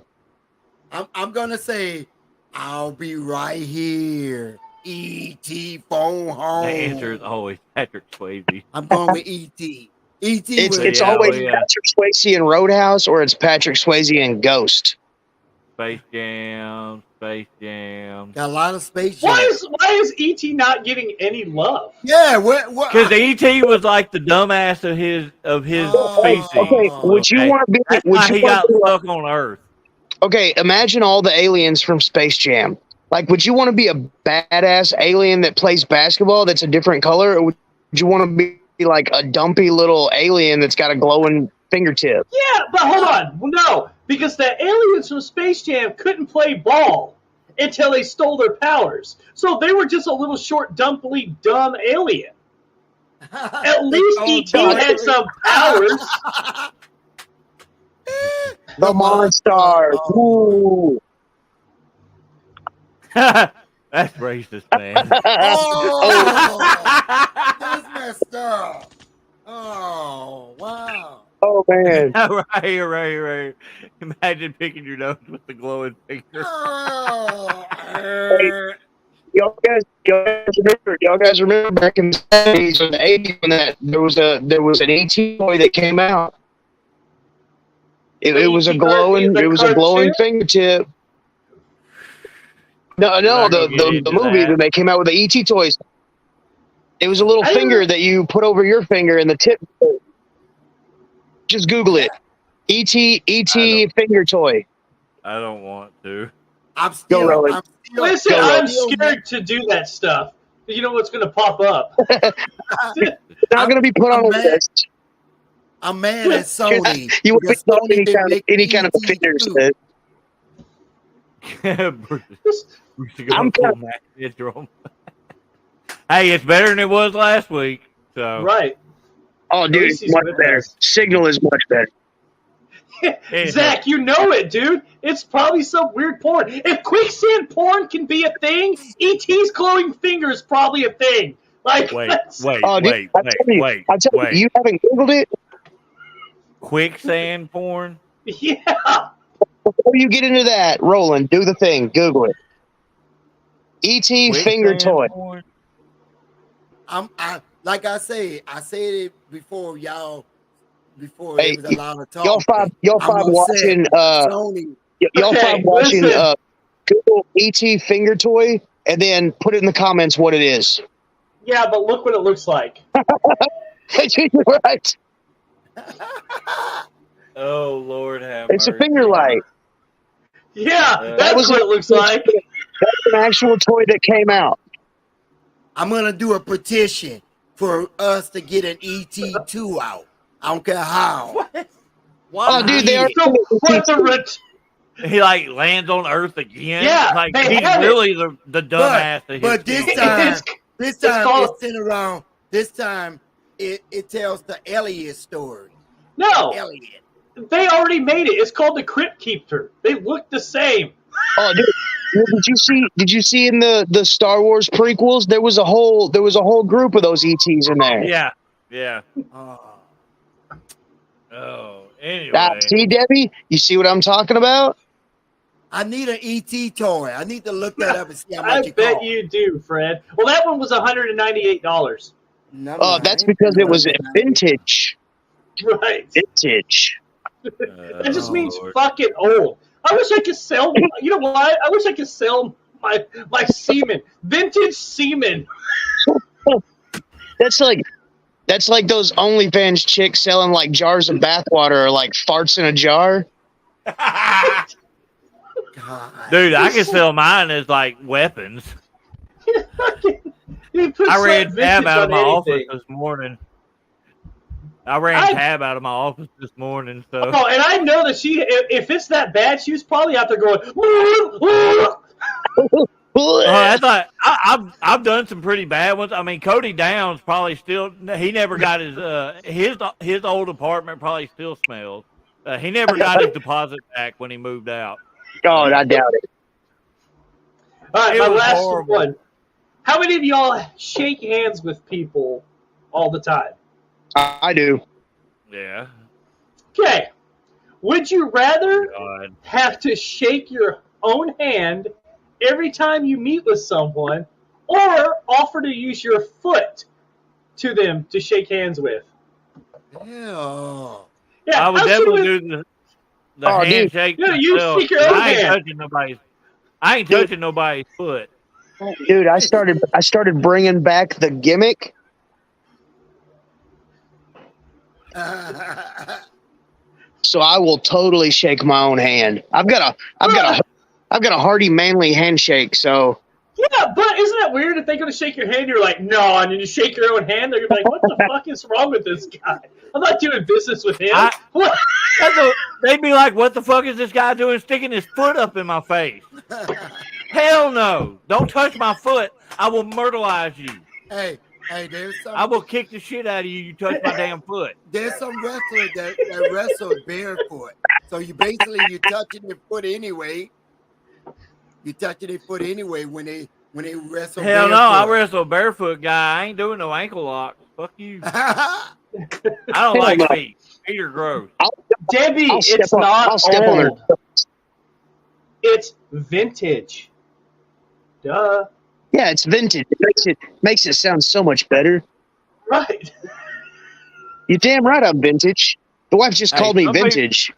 I'm gonna say, I'll be right here. E.T. phone home. the answer is always Patrick Swayze. I'm going with E.T. E.T. It's Yeah, always well, yeah. Patrick Swayze in Roadhouse or it's Patrick Swayze in Ghost. Space Jam, Space Jam. Got a lot of Space Jam. Why is E.T. not getting any love? Yeah, what? Because E.T. was like the dumbass of his species. Okay, would you want to be? That's Would why you he want got to be stuck on Earth. okay, imagine all the aliens from Space Jam. Like, would you want to be a badass alien that plays basketball that's a different color, or would you want to be like a dumpy little alien that's got a glowing fingertip? Yeah, but hold on. No, because the aliens from Space Jam couldn't play ball until they stole their powers. So they were just a little short, dumpy, dumb alien. At least E.T. had some powers. The Monstars. Ooh. That's racist, man. Oh, that's messed up. Oh, wow. Oh man. right. Imagine picking your nose with the glowing finger. Oh, Y'all guys remember back in the 70s or the 80s when there was an ET toy that came out. It was a glowing fingertip. No, the movie that they came out with the ET toys. It was a little finger that you put over your finger and the tip. Just Google it. ET finger toy. I don't want to. Listen, I'm scared to do that stuff. You know what's going to pop up. It's not going to be put on a list. I'm mad at Sony. You would because be Sony any kind of a finger set. I'm Hey, it's better than it was last week. So right. Oh, dude, it's much better. Signal is much better. Zach, you know it, dude. It's probably some weird porn. If quicksand porn can be a thing, E.T.'s glowing finger is probably a thing. Like, Wait, that's- wait, Oh, dude, wait, I wait, tell you, wait, I tell wait. you, you haven't Googled it? Quicksand porn? yeah. Before you get into that, Roland, do the thing. Google it. E.T. finger Quicksand toy. porn? I like I said it before y'all. Before Hey, there was a lot of Y'all talking. five I'm upset. watching Sony. y'all Okay, five watching listen. Google E.T. finger toy and then put in the comments what it is. Yeah, but look what it looks like. Right. Oh, Lord have It's a mercy. finger light. Yeah, That that's what it looks like. That's an actual toy that came out. I'm gonna do a petition for us to get an ET2 out. I don't care how. What? Oh, dude, they are. So, what the He like lands on Earth again. Yeah, like they he's have it. really the dumbass. But this film. time, It's called- it's sent around. This time it tells the Elliot story. No, Elliot. they already made it. It's called the Crypt Keeper. They look the same. Oh, dude, did you see in the Star Wars prequels there was a whole group of those ETs in there. Yeah. Oh. Oh, anyway. See, Debbie, you see what I'm talking about? I need an ET toy. I need to look that up and see how I much it bet costs. you do, Fred. Well, that one was $198. Never Oh, mind. that's because it was vintage. Right. Vintage. That just Oh, means Lord. fucking old. I wish I could sell. You know what? I wish I could sell my semen, vintage semen. That's like those OnlyFans chicks selling like jars of bathwater or like farts in a jar. God. Dude, I can sell mine as like weapons. You put I some ran vintage tab out of on my office anything. this morning. I ran tab out of my office this morning, so Oh, and I know that if it's that bad, she was probably out there going. I thought I've done some pretty bad ones. I mean, Cody Downs probably still he never got his old apartment probably still smells. He never got his deposit back when he moved out. Oh, I doubt it. All right, It my was last horrible. one. How many of y'all shake hands with people all the time? I do. Yeah. Okay. Would you rather God. have to shake your own hand every time you meet with someone, or offer to use your foot to them to shake hands with? Ew. Yeah, I would how definitely should do the Oh, dude. handshake. Yeah, you myself. shake your own I ain't hand. touching nobody's. I ain't touching nobody's foot. Dude, I started bringing back the gimmick. So I will totally shake my own hand. I've got a hearty, manly handshake. So Yeah, but isn't that weird if they're going to shake your hand, you're like, no, and then you shake your own hand, they're going to be like, what the fuck is wrong with this guy? I'm not doing business with him. What? They'd be like, "What the fuck is this guy doing, sticking his foot up in my face?" Hell no! Don't touch my foot. I will myrtleize you. hey, there's I some will kick the shit out of you. You touch my damn foot. there's some wrestlers that wrestle barefoot. So you're touching their foot anyway. You're touching their foot anyway when they wrestle. Hell no! I barefoot. wrestle a barefoot guy. I ain't doing no ankle locks. Fuck you. I don't Hell like no. feet. Feet are gross. Debbie, I'll it's step on not their old. It's vintage. Duh. Yeah, it's vintage. It makes it sound so much better. Right. You're damn right I'm vintage. The wife just Hey, called me some people- vintage.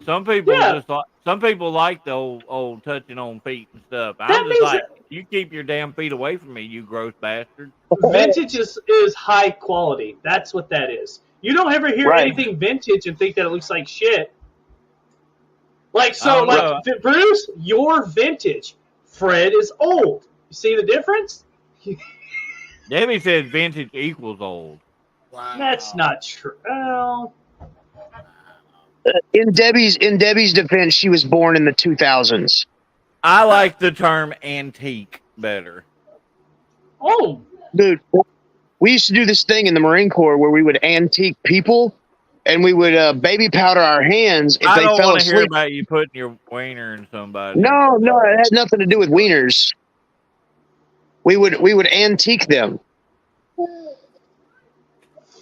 Some people Yeah. just like. Some people like the old touching on feet and stuff. That I'm just means like, you keep your damn feet away from me, you gross bastard. Vintage is high quality. That's what that is. You don't ever hear Right. anything vintage and think that it looks like shit. Like, I so, don't like, know. Bruce, you're vintage. Fred is old. You see the difference? Debbie said vintage equals old. Wow. That's not true. Well, In Debbie's defense, she was born in the 2000s. I like the term antique better. oh, Dude, we used to do this thing in the Marine Corps where we would antique people, and we would baby powder our hands if I they don't fell want to hear asleep. about you putting your wiener in somebody. No, it had nothing to do with wieners. We would antique them.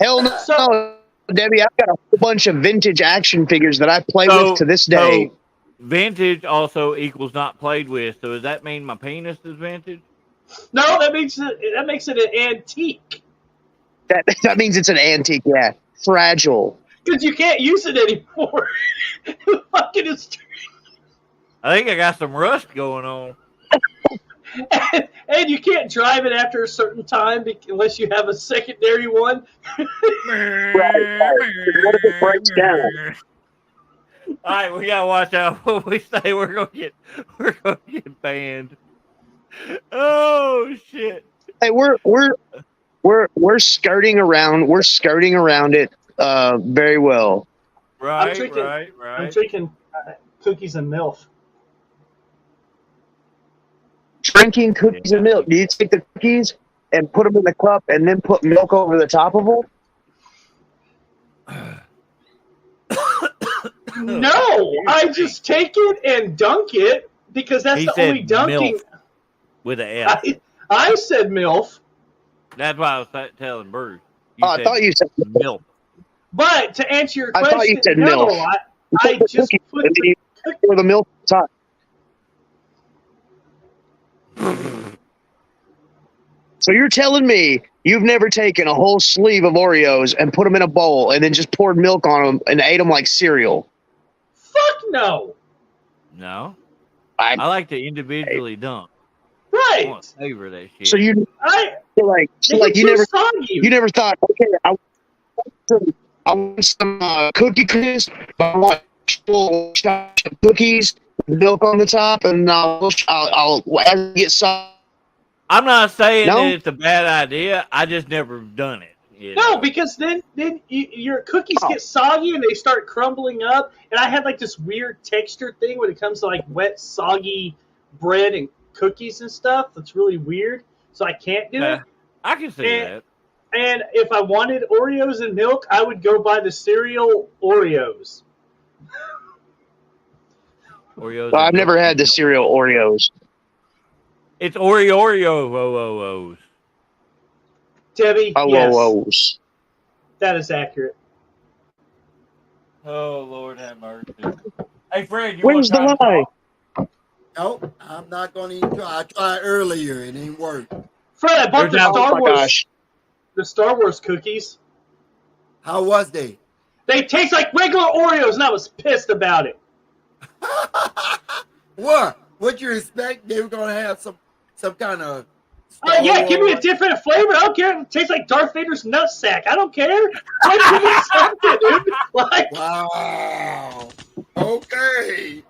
Hell no, So Debbie. I've got a whole bunch of vintage action figures that I play with to this day. So vintage also equals not played with. So does that mean my penis is vintage? no, that makes it an antique That means it's an antique. Yeah, fragile. because you can't use it anymore. Fucking is. I think I got some rust going on. And you can't drive it after a certain time unless you have a secondary one. Right. What if it breaks down? All right, we gotta watch out what we say. We're gonna get banned. Oh shit! Hey, we're skirting around. We're skirting around it very well. Right, drinking- right. I'm drinking cookies and milk. Drinking cookies and milk. Do you take the cookies and put them in the cup and then put milk over the top of them? No, I just take it and dunk it because that's He the said only dunking. MILF with an F. I said MILF, That's why I was telling Bruce. I thought you said MILF. but to answer your I question, thought you said no, MILF. I You put the just cookies put and the then you pour the milk on top. So you're telling me you've never taken a whole sleeve of Oreos and put them in a bowl and then just poured milk on them and ate them like cereal? fuck no. No, I I like to individually dunk. I Right. want to savor that shit. so you I like they get you too never soggy. thought, okay, I want some cookie crisp, but I want full shot of cookies, milk on the top, and I'll as it gets soft. I'm not saying No? that it's a bad idea. I just never done it. You know? No, because then your cookies Oh. get soggy and they start crumbling up. And I had like this weird texture thing when it comes to like wet, soggy bread and cookies and stuff. That's really weird. So I can't do it. I can see And- that. And if I wanted Oreos and milk, I would go buy the cereal Oreos. Oreos. Well, and I've never milk. had the cereal Oreos. It's Oreos. Debbie, Oh, yes, Oreos. that is accurate. Oh Lord have mercy. Hey Fred, you Where's the want to lie? talk? Nope, I'm not going to even try. I tried earlier. It didn't work. Fred, I bought There's the that- Star Oh my Wars, gosh. the Star Wars cookies. How was they? They taste like regular Oreos, and I was pissed about it. What? What you expect? They were going to have some kind of. Yeah, give me a Wars- different flavor. I don't care. It tastes like Darth Vader's nutsack. I don't care. Like, give me something, dude. Like, Wow. Okay.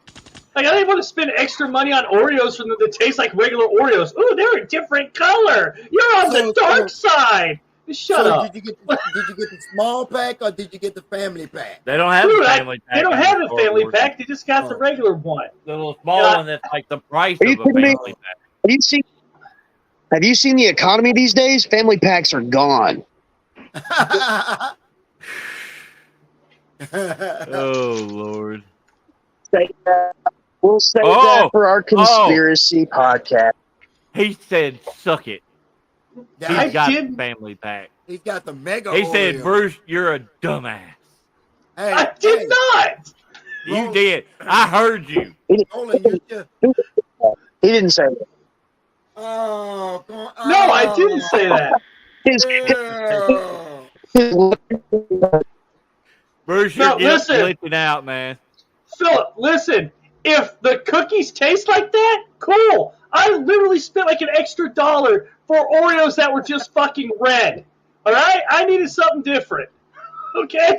I didn't want to spend extra money on Oreos for them to taste like regular Oreos. Ooh, they're a different color. You're on the dark side. Shut So up. did you get the small pack or did you get the family pack? They don't have Dude, a family pack. they don't in have the a Star family Wars. pack. They just got the Oh. regular one. The little small Yeah. one that's like the price Are you of a kidding me? family pack. Have you seen the economy these days? Family packs are gone. Oh Lord. We'll save Oh! that for our conspiracy podcast. He said, "Suck it." Yeah, I He's got did- the family pack. he's got the mega. He said, Oreo. "Bruce, you're a dumbass." Hey, I did hey, not. You did. I heard you. Nolan, you just, He didn't say that. oh, come on. No, I didn't say that. His, Oh. Bruce, No, you're listen. glitching out, man. Philip, listen. If the cookies taste like that, cool. I literally spent like an extra $1 for Oreos that were just fucking red. All right? I needed something different. Okay?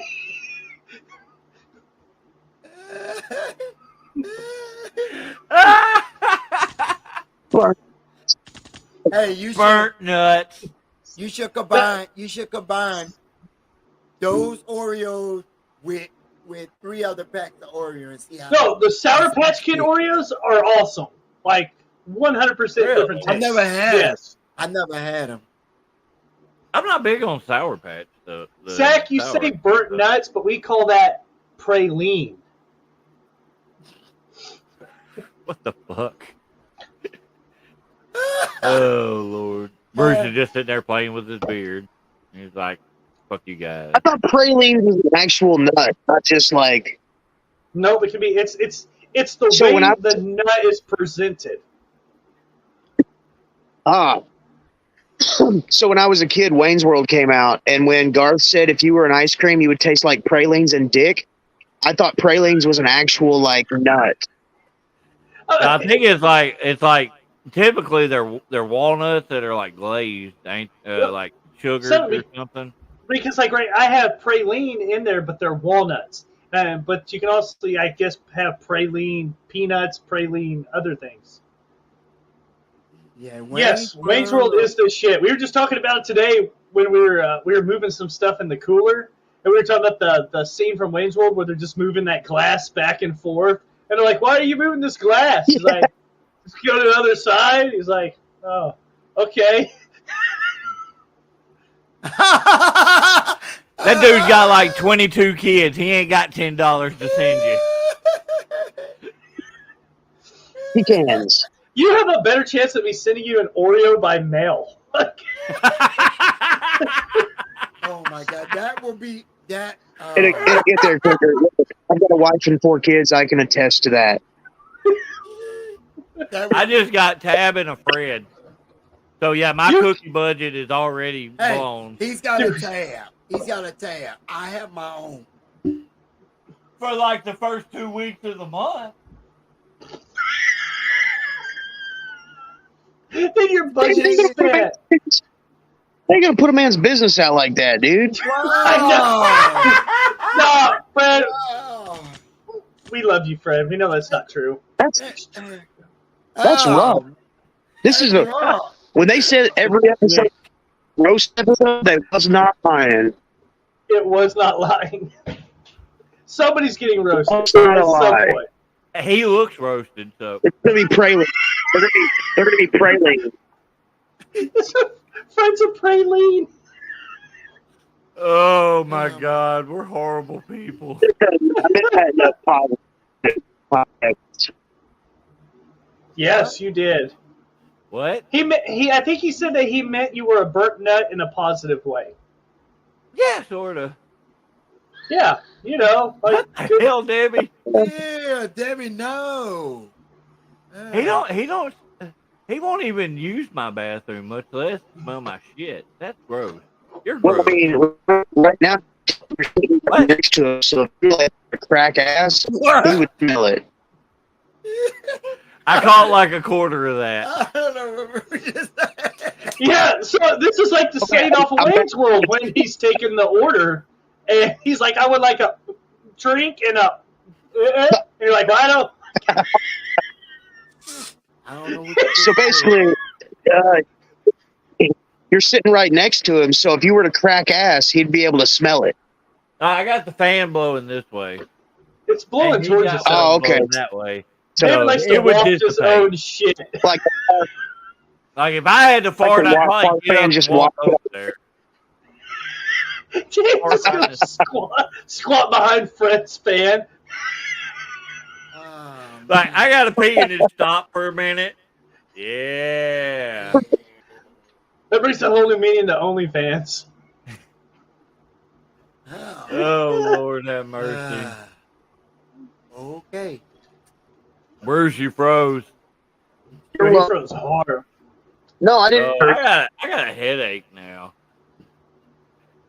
Hey, you should Burnt nuts. combine those Oreos with 3 other packs of Oreo and see how. No, the Sour Patch Kid Oreos are awesome. Like 100% Really? different taste. I've never had it. Yes. I never had them. I'm not big on Sour Patch. The Zach, you sour say burnt stuff. nuts, but we call that praline. What the fuck? Oh Lord. Bruce is just sitting there playing with his beard. He's like, Fuck you guys. I thought praline was an actual nut, not just like. No, it can be. It's the So way when I- the nut is presented. So when I was a kid, Wayne's World came out, and when Garth said if you were an ice cream, you would taste like pralines and dick, I thought pralines was an actual like nut. I think it's like typically they're walnuts that are like glazed, ain't like sugar or something. Because like right, I have praline in there, but they're walnuts. But you can also, I guess, have praline peanuts, praline other things. Yeah. Wayne's World is the shit. We were just talking about it today when we were moving some stuff in the cooler, and we were talking about the scene from Wayne's World where they're just moving that glass back and forth, and they're like, "Why are you moving this glass?" He's like, "Let's go to the other side." He's like, "Oh, okay." That dude's got like 22 kids. He ain't got $10 to send you. He cans. You have a better chance of me sending you an Oreo by mail. Oh my God, that will be that. It'll get there quicker. I've got a wife and 4 kids. I can attest to that. I just got Tab and a Fred. So yeah, my cookie budget is already blown. He's got a tab. He's got a tab. I have my own. For like the first 2 weeks of the month. Then your budget is spent. They're gonna put a man's business out like that, dude. No, Fred. Oh. We love you, Fred. We know that's not true. That's wrong. This is when they said every episode roast episode, they was not lying. It was not lying. Somebody's getting roasted at It's not a some lie. point. He looks roasted, so It's gonna be praline. They're gonna be praline. Fred's a praline. oh my God, we're horrible people. I meant that in a positive. Yes, you did. What? I think he said that he meant you were a burnt nut in a positive way. Yeah, sorta. Yeah, you know. Like, What the hell, Debbie? Yeah, Debbie, no. He won't even use my bathroom, much less smell my shit. That's gross. You're Well, gross. I mean, right now, we're sitting right next to him, so if you're like a crack ass, he would smell it. I caught like a quarter of that. I don't know. yeah, so this is like the scene off of Wayne's World when he's taking the order, and he's like, I would like a drink and a... And you're like, well, I don't... I don't know what So basically, you're sitting right next to him, so if you were to crack ass, he'd be able to smell it. I got the fan blowing this way. It's blowing And he towards got us. Oh, something okay. blowing that way. David So likes to it would waft his dissipate. own shit. Like Like if I had to fart, the I'd walk- probably walk get up fan and just walk walk over there. James gonna squat behind Fred's fan. Like I gotta pee and just stop for a minute. Yeah. That brings a whole new meaning to OnlyFans. Oh Lord have mercy. Okay. Where's you froze? He froze hard. no, I didn't. I got a headache now.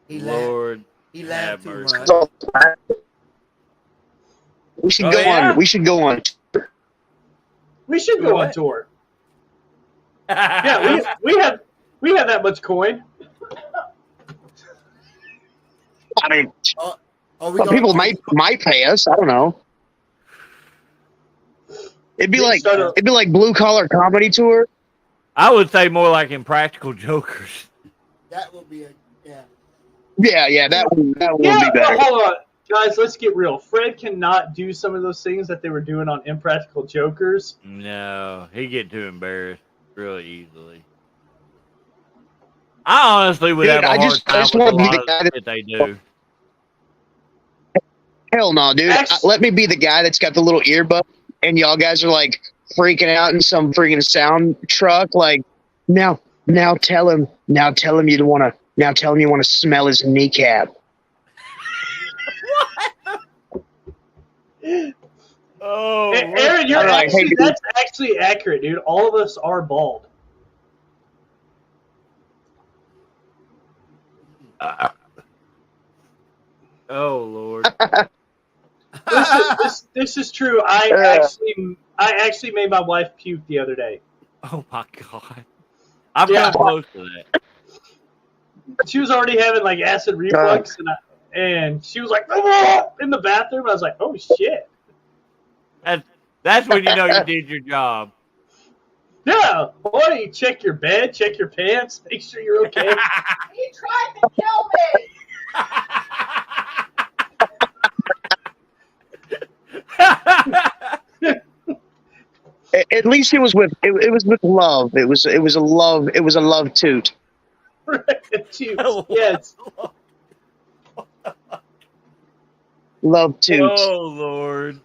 He laughed. Lord He have laughed too mercy. much. We should Oh, go yeah? on. We should go on. We should go on What? tour. Yeah, we have that much coin. I mean, Are we some gonna people do- might pay us. I don't know. It'd be We like start a- blue collar comedy tour. I would say more like Impractical Jokers. That would be a Yeah, that would Yeah, be but better. hold on. Guys, let's get real. Fred cannot do some of those things that they were doing on Impractical Jokers. No, he'd get too embarrassed really easily. I honestly would Dude, have a I hard just time with wanna a be lot the of guy the shit they do. Hell no, dude. Let me be the guy that's got the little earbud, and y'all guys are like freaking out in some freaking sound truck. Like, now tell him you want Now tell him you want to smell his kneecap. Oh, Aaron, that's actually accurate, dude. All of us are bald. oh Lord. This is true. I actually made my wife puke the other day. Oh my God. I've come close to that. She was already having like acid reflux, and she was like, "Oh!" in the bathroom. I was like, "Oh shit!" That's when you know you did your job. Yeah. Why don't you check your bed, check your pants, make sure you're okay? He tried to kill me. At least it was with love. It was a love toot. Yes. Love toots. Oh Lord.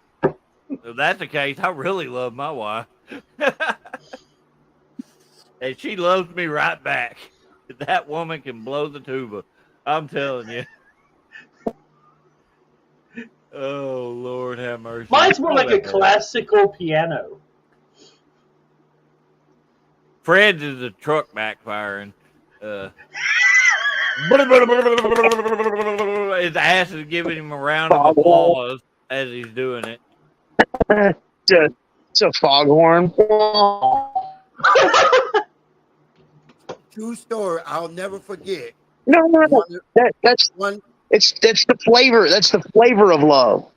If that's the case, I really love my wife. And she loves me right back. That woman can blow the tuba. I'm telling you. Oh Lord have mercy. Mine's more like a classical piano. Fred's is a truck backfiring. His ass is giving him a round of applause as he's doing it. It's a foghorn. True story. I'll never forget. No. That's the flavor. That's the flavor of love.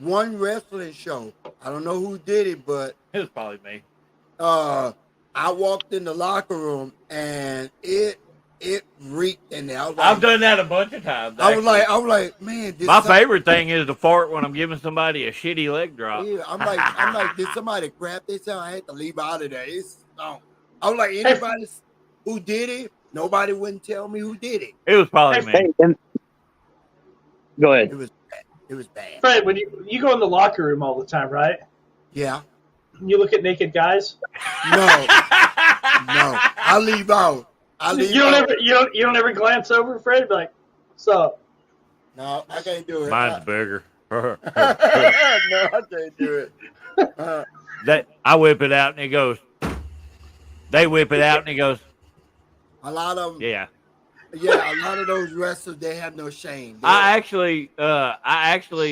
One wrestling show. I don't know who did it, but It was probably me. I walked in the locker room and it reeked in there. I was like, I've done that a bunch of times. I was like, man. My favorite thing is to fart when I'm giving somebody a shitty leg drop. Yeah, I'm like, did somebody crap this out? I had to leave out of there. I was like, anybody who did it, nobody wouldn't tell me who did it. It was probably me. Go ahead. It was bad. Fred, when you go in the locker room all the time, right? Yeah. You look at naked guys? No. I leave out. You don't ever glance over, Fred? Be like, so. No, I can't do it. Mine's bigger. No, I can't do it. I whip it out and it goes. They whip it out and it goes. A lot of them. Yeah. Yeah, a lot of those wrestlers, they have no shame. I actually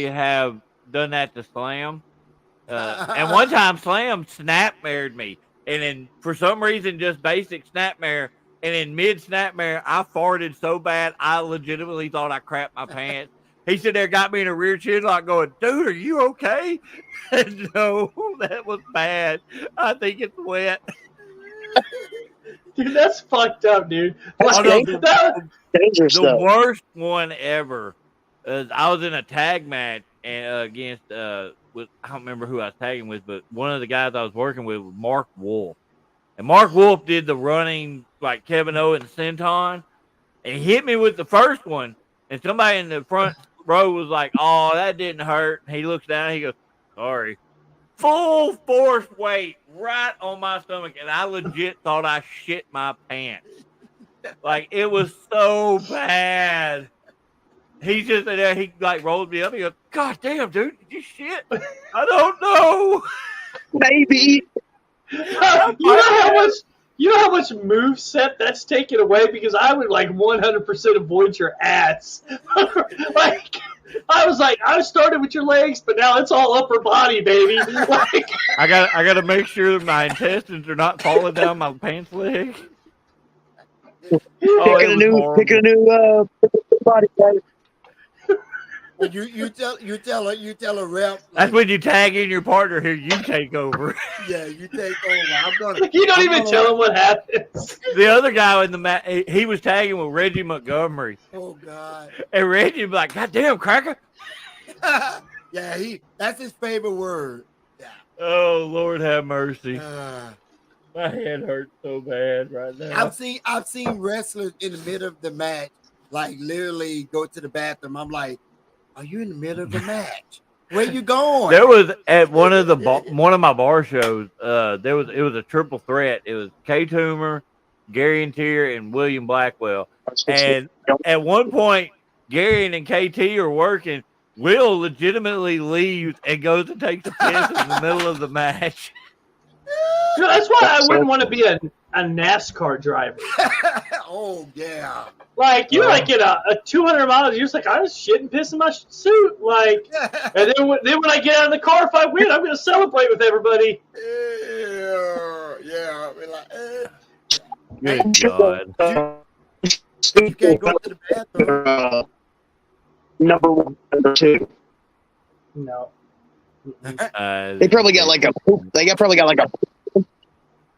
have done that to Slam. And one time Slam snapmared me. And then for some reason, just basic snapmare. And in mid snapmare, I farted so bad, I legitimately thought I crapped my pants. He said there, got me in a rear chin lock going, dude, are you okay? No, that was bad. I think it's wet. Dude, that's fucked up, dude. The worst one ever is I was in a tag match and against I don't remember who I was tagging with, but one of the guys I was working with was Mark Wolf. And Mark Wolf did the running like Kevin Owens senton and he hit me with the first one. And somebody in the front row was like, oh, that didn't hurt. And he looks down and he goes, sorry. Full force weight right on my stomach. And I legit thought I shit my pants. Like, it was so bad. He's just there. He like rolled me up. He goes, God damn, dude, did you shit? I don't know. Maybe. You know how much move set that's taken away because I would like 100% avoid your ass. Like I was like, I started with your legs, but now it's all upper body, baby. Like I got to make sure my intestines are not falling down my pants leg. Picking a new body type. You tell a rep. Like, That's when you tag in your partner here. You take over. Yeah, you take over. You don't even tell him what happens. The other guy in the match, he was tagging with Reggie Montgomery. Oh God. And Reggie was like, God damn, cracker. Yeah, that's his favorite word. Yeah. Oh Lord have mercy. My head hurts so bad right now. I've seen wrestlers in the middle of the match, like literally go to the bathroom. I'm like, are you in the middle of the match? Where you going? There was at one of my bar shows. It was a triple threat. It was K Toomer, Gary Interior, and William Blackwell. And at one point, Gary and KT are working. Will legitimately leaves and goes to take the piss in the middle of the match. You know, that's why I wouldn't want to be a NASCAR driver. Oh yeah. Like you're like in a 200 miles, you're just like I was shitting piss in my suit, like, and then when I get out of the car, if I win, I'm gonna celebrate with everybody. Yeah. We're like, Good God. you can't go to the bathroom. Number 1, number 2. No. They probably got like a poop. Probably got like a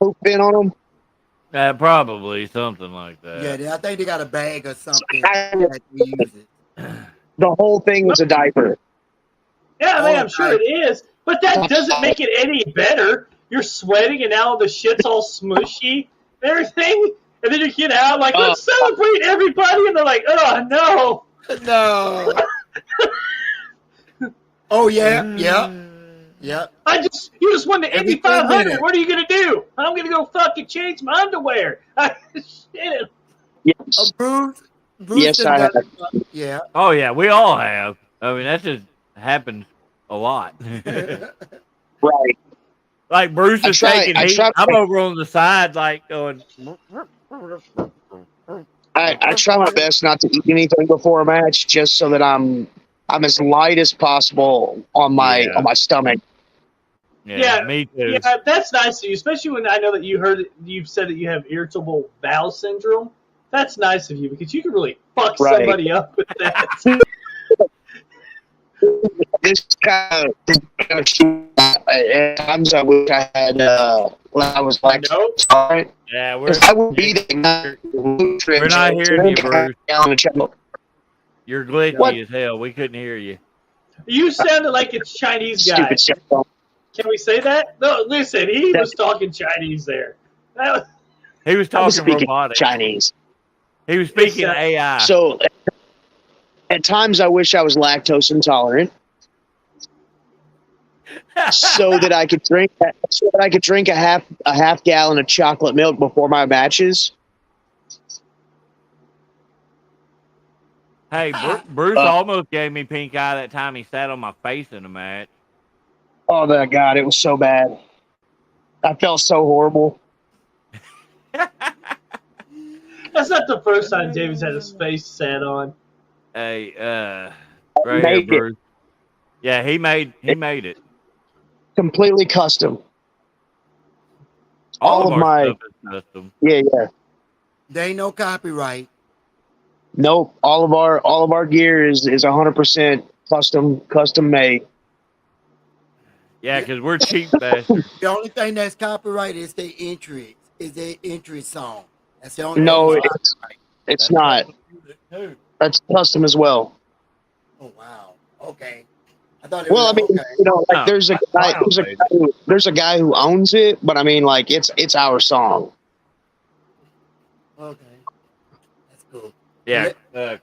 poop bin on them. Probably something like that. Yeah, I think they got a bag or something that we use it. The whole thing was a diaper. Yeah, I mean, I'm sure it is, but that doesn't make it any better. You're sweating and now the shit's all smushy and everything, and then you get out like, let's celebrate everybody, and they're like, oh no. No. Oh yeah. You just won the Indy 500. minutes. What are you gonna do? I'm gonna go fucking change my underwear. Shit. Yes. Bruce Yes, I have. Yeah. Oh yeah, we all have. I mean, that just happens a lot. Right. Like Bruce is taking heat. I'm over on the side, like going. I try my best not to eat anything before a match, just so that I'm as light as possible on my stomach. Yeah, me too. Yeah, that's nice of you, especially when I know that you've said that you have irritable bowel syndrome. That's nice of you because you can really fuck somebody up with that. This kind of at times I wish I had when I was like, yeah, I would be the we're not hearing you, Bruce. You're glitchy What? as hell. We couldn't hear you. You sounded like a Chinese guy. Stupid shit. Can we say that? No, listen, he was talking Chinese there. He was talking robotic. Chinese. He was speaking AI. So at times I wish I was lactose intolerant. so that I could drink a half gallon of chocolate milk before my matches. Hey, Bruce almost gave me pink eye that time he sat on my face in a match. Oh my God, it was so bad. I felt so horrible. That's not the first time David's had his face sat on. Hey, right here, Bruce. Yeah, he made it. Completely custom. All of my stuff is custom. Yeah. There ain't no copyright. Nope. All of our gear is 100% custom made. Yeah, because we're cheap bastards. The only thing that's copyright is the entry. Is the entry song. That's the only. No, it's not. That's custom as well. Oh wow. Okay. I thought. Well, I mean, like there's a guy who owns it, but I mean, like it's our song. Okay. That's cool. Yeah,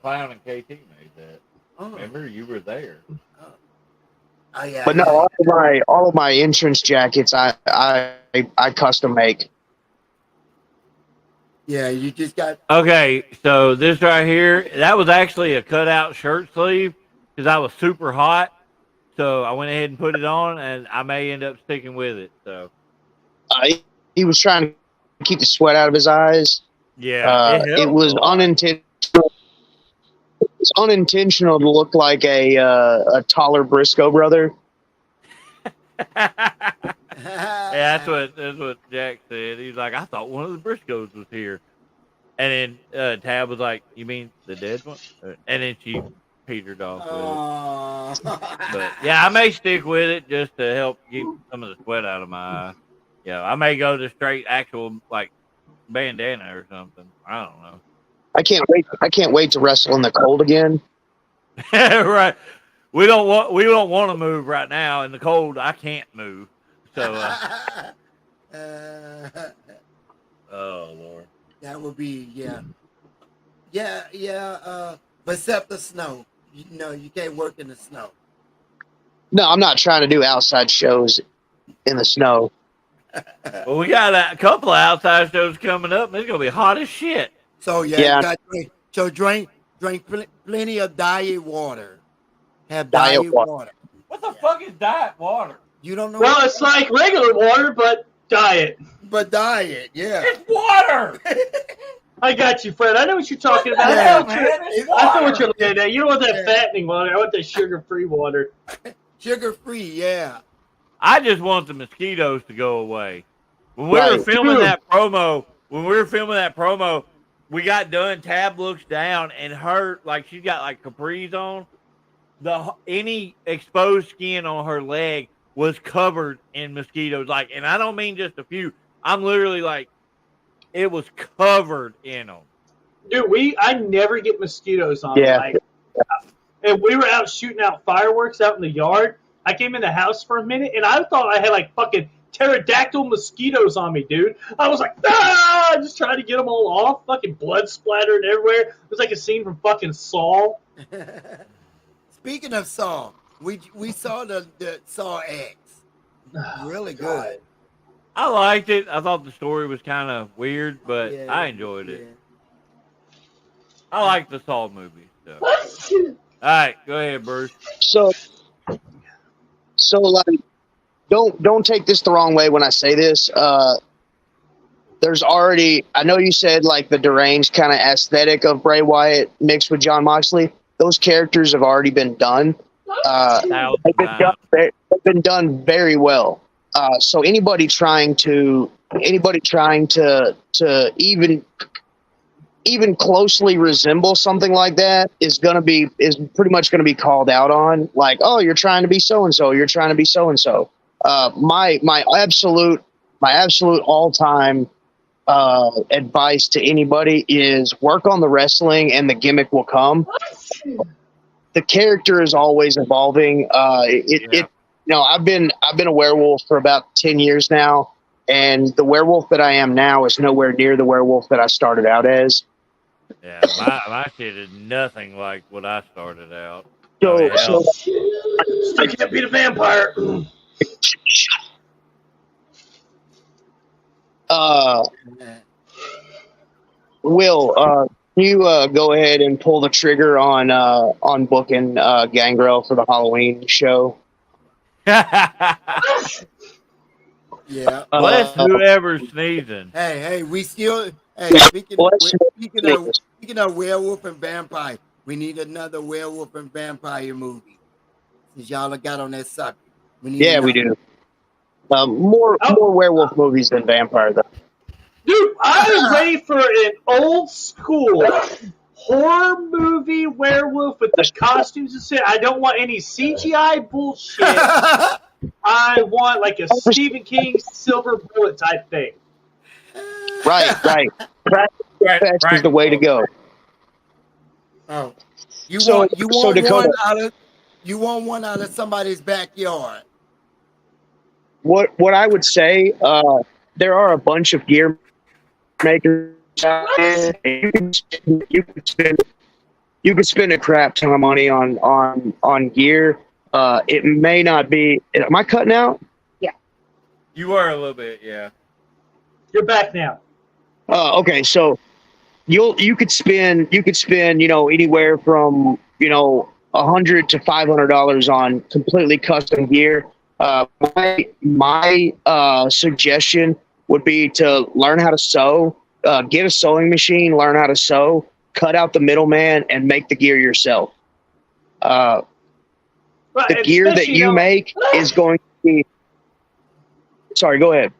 Clown and KT made that. Oh. Remember, you were there. Oh yeah. But no, all of my entrance jackets, I custom make. Yeah, you just got. Okay, so this right here, that was actually a cutout shirt sleeve because I was super hot. So I went ahead and put it on, and I may end up sticking with it. So he was trying to keep the sweat out of his eyes. Yeah, it was unintentional. It's unintentional to look like a taller Briscoe brother. Yeah, that's what Jack said. He's like, I thought one of the Briscoes was here, and then Tab was like, "You mean the dead one?" And then she petered off with it. But yeah, I may stick with it just to help keep some of the sweat out of my eye. Yeah, I may go to straight actual like bandana or something. I don't know. I can't wait to wrestle in the cold again. Right. We don't want to move right now in the cold. I can't move. So oh Lord. That would be yeah. But except the snow. You can't work in the snow. No, I'm not trying to do outside shows in the snow. Well, we got a couple of outside shows coming up, and it's gonna be hot as shit. So Yeah. you got drink. So drink plenty of diet water. Have Diet diet water. water. What the fuck is diet water? You don't know. Well, it's like regular water, but diet. but diet, yeah. It's water. I got you, Fred. I know what you're talking What the about. hell, I man? It's I know what water. you're looking at. You don't want that Yeah. fattening water. I want that sugar-free water. Sugar free, yeah. I just want the mosquitoes to go away. When we were Right. filming True. that promo, we got done. Tab looks down, and her she's got like capris on. Any exposed skin on her leg was covered in mosquitoes. And I don't mean just a few. I'm literally it was covered in them. Dude, I never get mosquitoes on me. Yeah. And we were out shooting out fireworks out in the yard. I came in the house for a minute, and I thought I had fucking pterodactyl mosquitoes on me, dude. I was like, ah! Just trying to get them all off. Fucking blood splattered everywhere. It was like a scene from fucking Saw. Speaking of Saw, we saw the Saw X. Really good. I liked it. I thought the story was kind of weird, but Yeah, I enjoyed it. yeah. I like the Saw movie. So. All right, go ahead, Bruce. So don't take this the wrong way when I say this. There's already, I know you said the deranged kind of aesthetic of Bray Wyatt mixed with Jon Moxley. Those characters have already been done. They've been done very well. So anybody trying to even closely resemble something like that is pretty much gonna be called out on. Oh, you're trying to be so and so. You're trying to be so and so. My absolute all time advice to anybody is work on the wrestling, and the gimmick will come. The character is always evolving. I've been a werewolf for about 10 years now, and the werewolf that I am now is nowhere near the werewolf that I started out as. Yeah, my shit is nothing like what I started out. So I can't beat a vampire. Will, you go ahead and pull the trigger on booking Gangrel for the Halloween show? Yeah. Bless whoever's sneezing. Hey, we still. Hey, Yeah, speaking of werewolf and vampire, we need another werewolf and vampire movie. Since y'all got on that subject, we do. More werewolf movies than vampire, though. Dude, I'm ready for an old school horror movie werewolf with the costumes and shit. I don't want any CGI bullshit. I want a Stephen King Silver Bullet type thing. Right. Practice is the way to go. Oh, you So want Dakota, one out of somebody's backyard. what I would say, there are a bunch of gear makers out there. You could spend a crap ton of money on gear. It may not be. Am I cutting out? You were a little bit, yeah. You're back now. Okay, so you could spend anywhere from $100 to $500 on completely custom gear. My suggestion would be to learn how to sew, get a sewing machine, learn how to sew, cut out the middleman, and make the gear yourself. The gear that you make is going to be. Sorry, go ahead.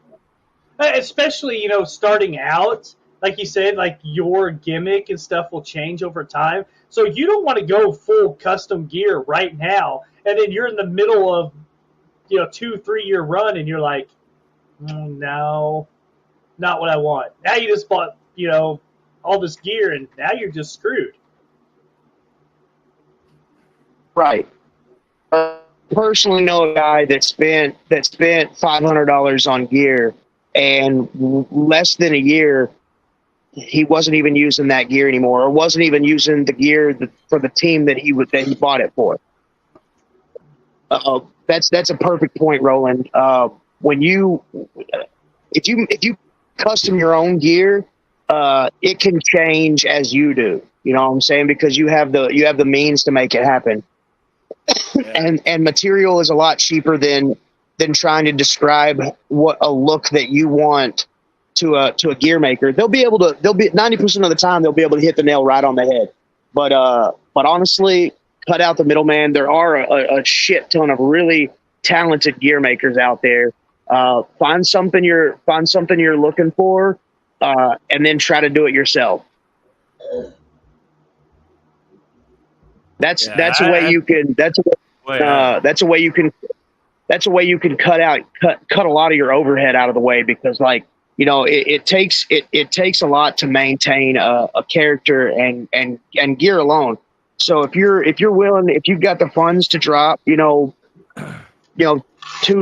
Especially, starting out, like you said, your gimmick and stuff will change over time. So you don't want to go full custom gear right now, and then you're in the middle of, 2-3 year run, and you're like, no, not what I want. Now you just bought, all this gear, and now you're just screwed. Right. Personally know a guy that spent $500 on gear, and less than a year, he wasn't even using that gear anymore, or wasn't even using the gear for the team that he bought it for. That's a perfect point, Roland. When you if you custom your own gear, it can change as you do. You know what I'm saying? Because you have the means to make it happen. Yeah. And material is a lot cheaper than trying to describe what a look that you want to a gear maker. They'll be 90% of the time they'll be able to hit the nail right on the head. But honestly, cut out the middleman. There are a shit ton of really talented gear makers out there. Find something you're looking for, and then try to do it yourself. That's a way you can. That's a way you can. That's a way you can cut a lot of your overhead out of the way, because like, you know, it takes a lot to maintain a character and gear alone. So if you're willing, if you've got the funds to drop, $200 to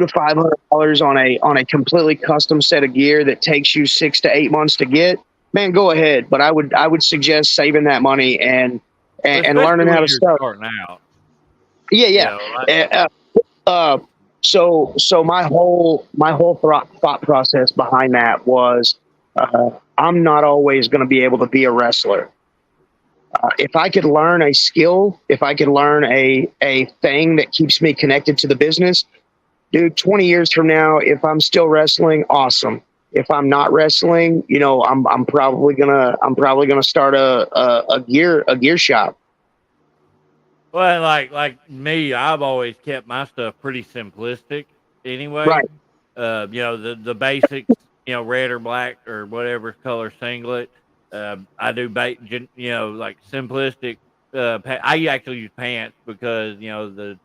$500 on a completely custom set of gear that takes you 6 to 8 months to get, man, go ahead. But I would suggest saving that money and learning how to start. Starting out. Yeah. So my whole thought process behind that was, I'm not always going to be able to be a wrestler. If I could learn a skill, if I could learn a thing that keeps me connected to the business, dude, 20 years from now, if I'm still wrestling, awesome. If I'm not wrestling, I'm probably gonna start a gear shop. Well, like me, I've always kept my stuff pretty simplistic anyway. Right. The basics, red or black or whatever color singlet. I do like simplistic. I actually use pants because the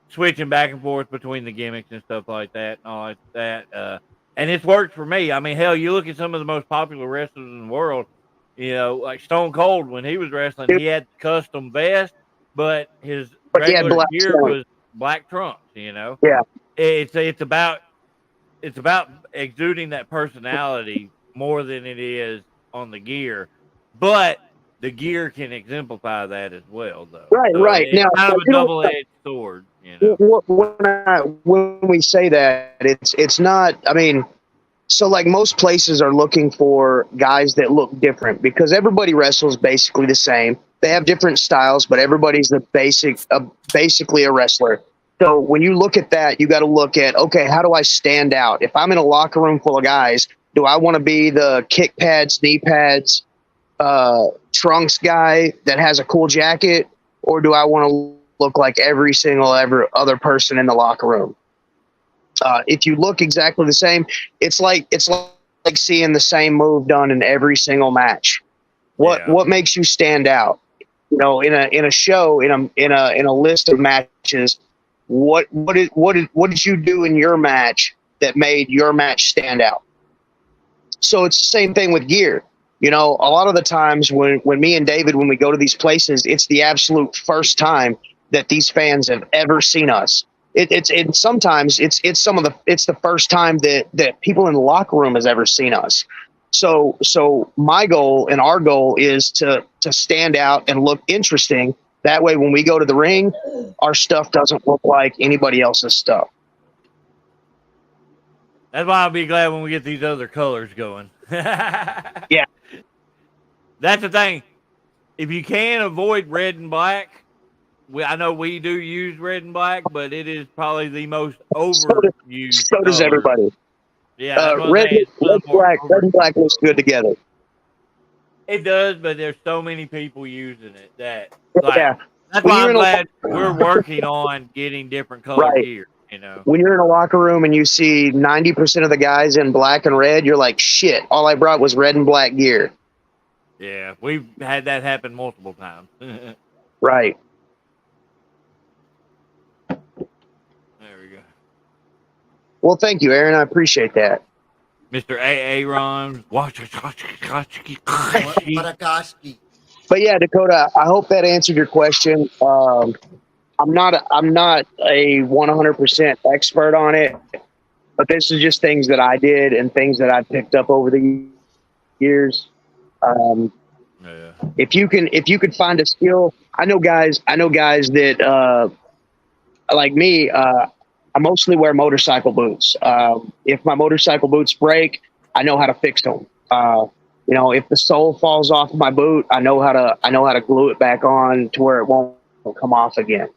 switching back and forth between the gimmicks and stuff like that and all like that. And it's worked for me. I mean, hell, you look at some of the most popular wrestlers in the world. Like Stone Cold, when he was wrestling, he had custom vest, but his regular gear was black trunks. Yeah. It's about exuding that personality more than it is on the gear, but the gear can exemplify that as well, though. Right, so right. It's Now, kind of a double-edged sword. When we say that, it's not. I mean, so like most places are looking for guys that look different, because everybody wrestles basically the same. They have different styles, but everybody's basically a wrestler. So when you look at that, you got to look at, okay, how do I stand out? If I'm in a locker room full of guys, do I want to be the kick pads, knee pads, trunks guy that has a cool jacket, or do I want to look like every other person in the locker room? If you look exactly the same, it's like seeing the same move done in every single match. What makes you stand out? In a show, in a list of matches, what did you do in your match that made your match stand out? So it's the same thing with gear. A lot of the times when me and David, when we go to these places, it's the absolute first time that these fans have ever seen us. Sometimes it's the first time that people in the locker room has ever seen us. So my goal and our goal is to stand out and look interesting. That way, when we go to the ring, our stuff doesn't look like anybody else's stuff. That's why I'll be glad when we get these other colors going. Yeah. That's the thing. If you can avoid red and black, I know we do use red and black, but it is probably the most overused. So does everybody. Yeah, red and black looks good together. It does, but there's so many people using it that that's When why I'm you're glad we're working on getting different color gear. When you're in a locker room and you see 90% of the guys in black and red, you're like, shit, all I brought was red and black gear. Yeah, we've had that happen multiple times. Right. There we go. Well, thank you, Aaron. I appreciate that. Mr. Aaron, but yeah, Dakota, I hope that answered your question. I'm not a 100% expert on it, but this is just things that I did and things that I picked up over the years. If you could find a skill, I know guys that like me. I mostly wear motorcycle boots. If my motorcycle boots break, I know how to fix them. You know, if the sole falls off my boot, I know how to glue it back on to where it won't come off again,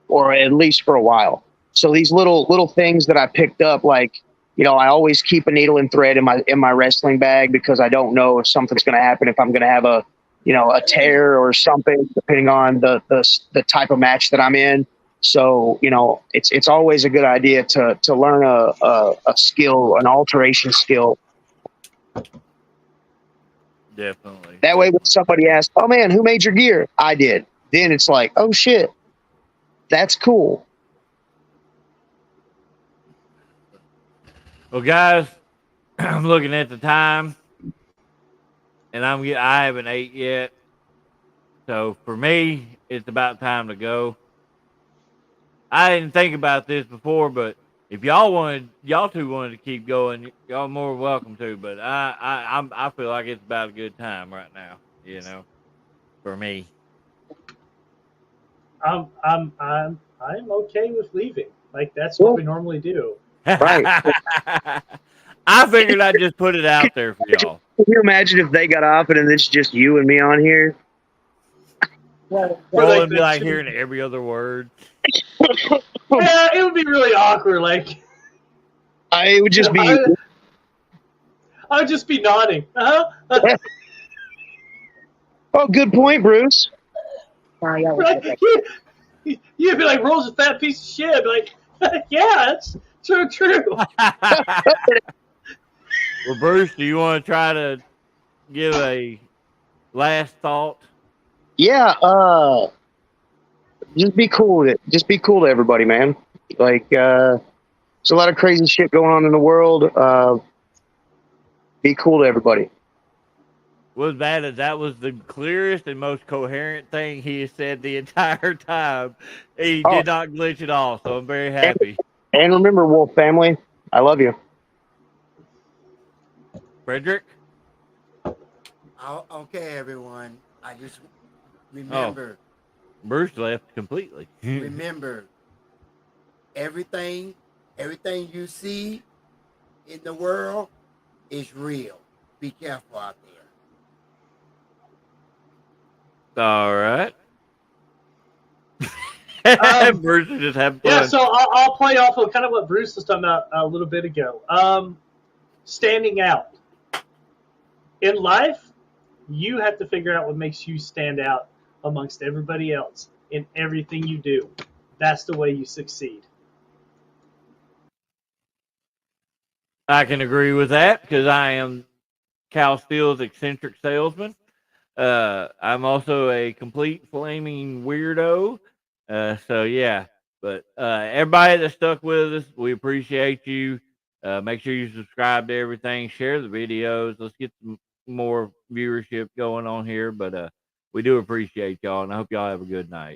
or at least for a while. So these little things that I picked up, like, you know, I always keep a needle and thread in my wrestling bag because I don't know if something's going to happen, if I'm going to have a, you know, a tear or something, depending on the type of match that I'm in. So, you know, it's always a good idea to learn a skill, an alteration skill. Definitely. That way, when somebody asks, "Oh man, who made your gear?" I did. Then it's like, "Oh shit, that's cool." Well, guys, I'm looking at the time, and I haven't ate yet. So for me, it's about time to go. I didn't think about this before, but if y'all two wanted to keep going, y'all more welcome to. But I feel like it's about a good time right now. You know, for me. I'm okay with leaving. Like that's what we normally do. Right. I figured I'd just put it out there for y'all. Can you imagine if they got off and it's just you and me on here? Well, Well, like it'd be like two- hearing every other word. Yeah, it would be really awkward. Like It would just be. I would just be nodding. Uh-huh. Oh, good point, Bruce. now y'all Right? You'd be like, Roll's a fat piece of shit. I'd be like, yeah, that's true. Well, Bruce, do you want to try to give a last thought? Yeah. Just be cool with it. Just be cool to everybody, man. Like, there's a lot of crazy shit going on in the world. Be cool to everybody. Was that was the clearest and most coherent thing he has said the entire time. He Oh, did not glitch at all, so I'm very happy. and remember, Wolf family, I love you. Frederick? Okay, everyone. I just Oh, remember, Bruce left completely. remember, everything you see in the world is real. Be careful out there. All right. Bruce is just having fun. Yeah, so I'll play off of kind of what Bruce was talking about a little bit ago. Standing out. In life, you have to figure out what makes you stand out amongst everybody else in everything you do. That's the way you succeed. I can agree with that because I am Cal Steele's eccentric salesman. I'm also a complete flaming weirdo. So yeah, but everybody that stuck with us, we appreciate you. Make sure you subscribe to everything, share the videos. Let's get some more viewership going on here. But we do appreciate y'all, and I hope y'all have a good night.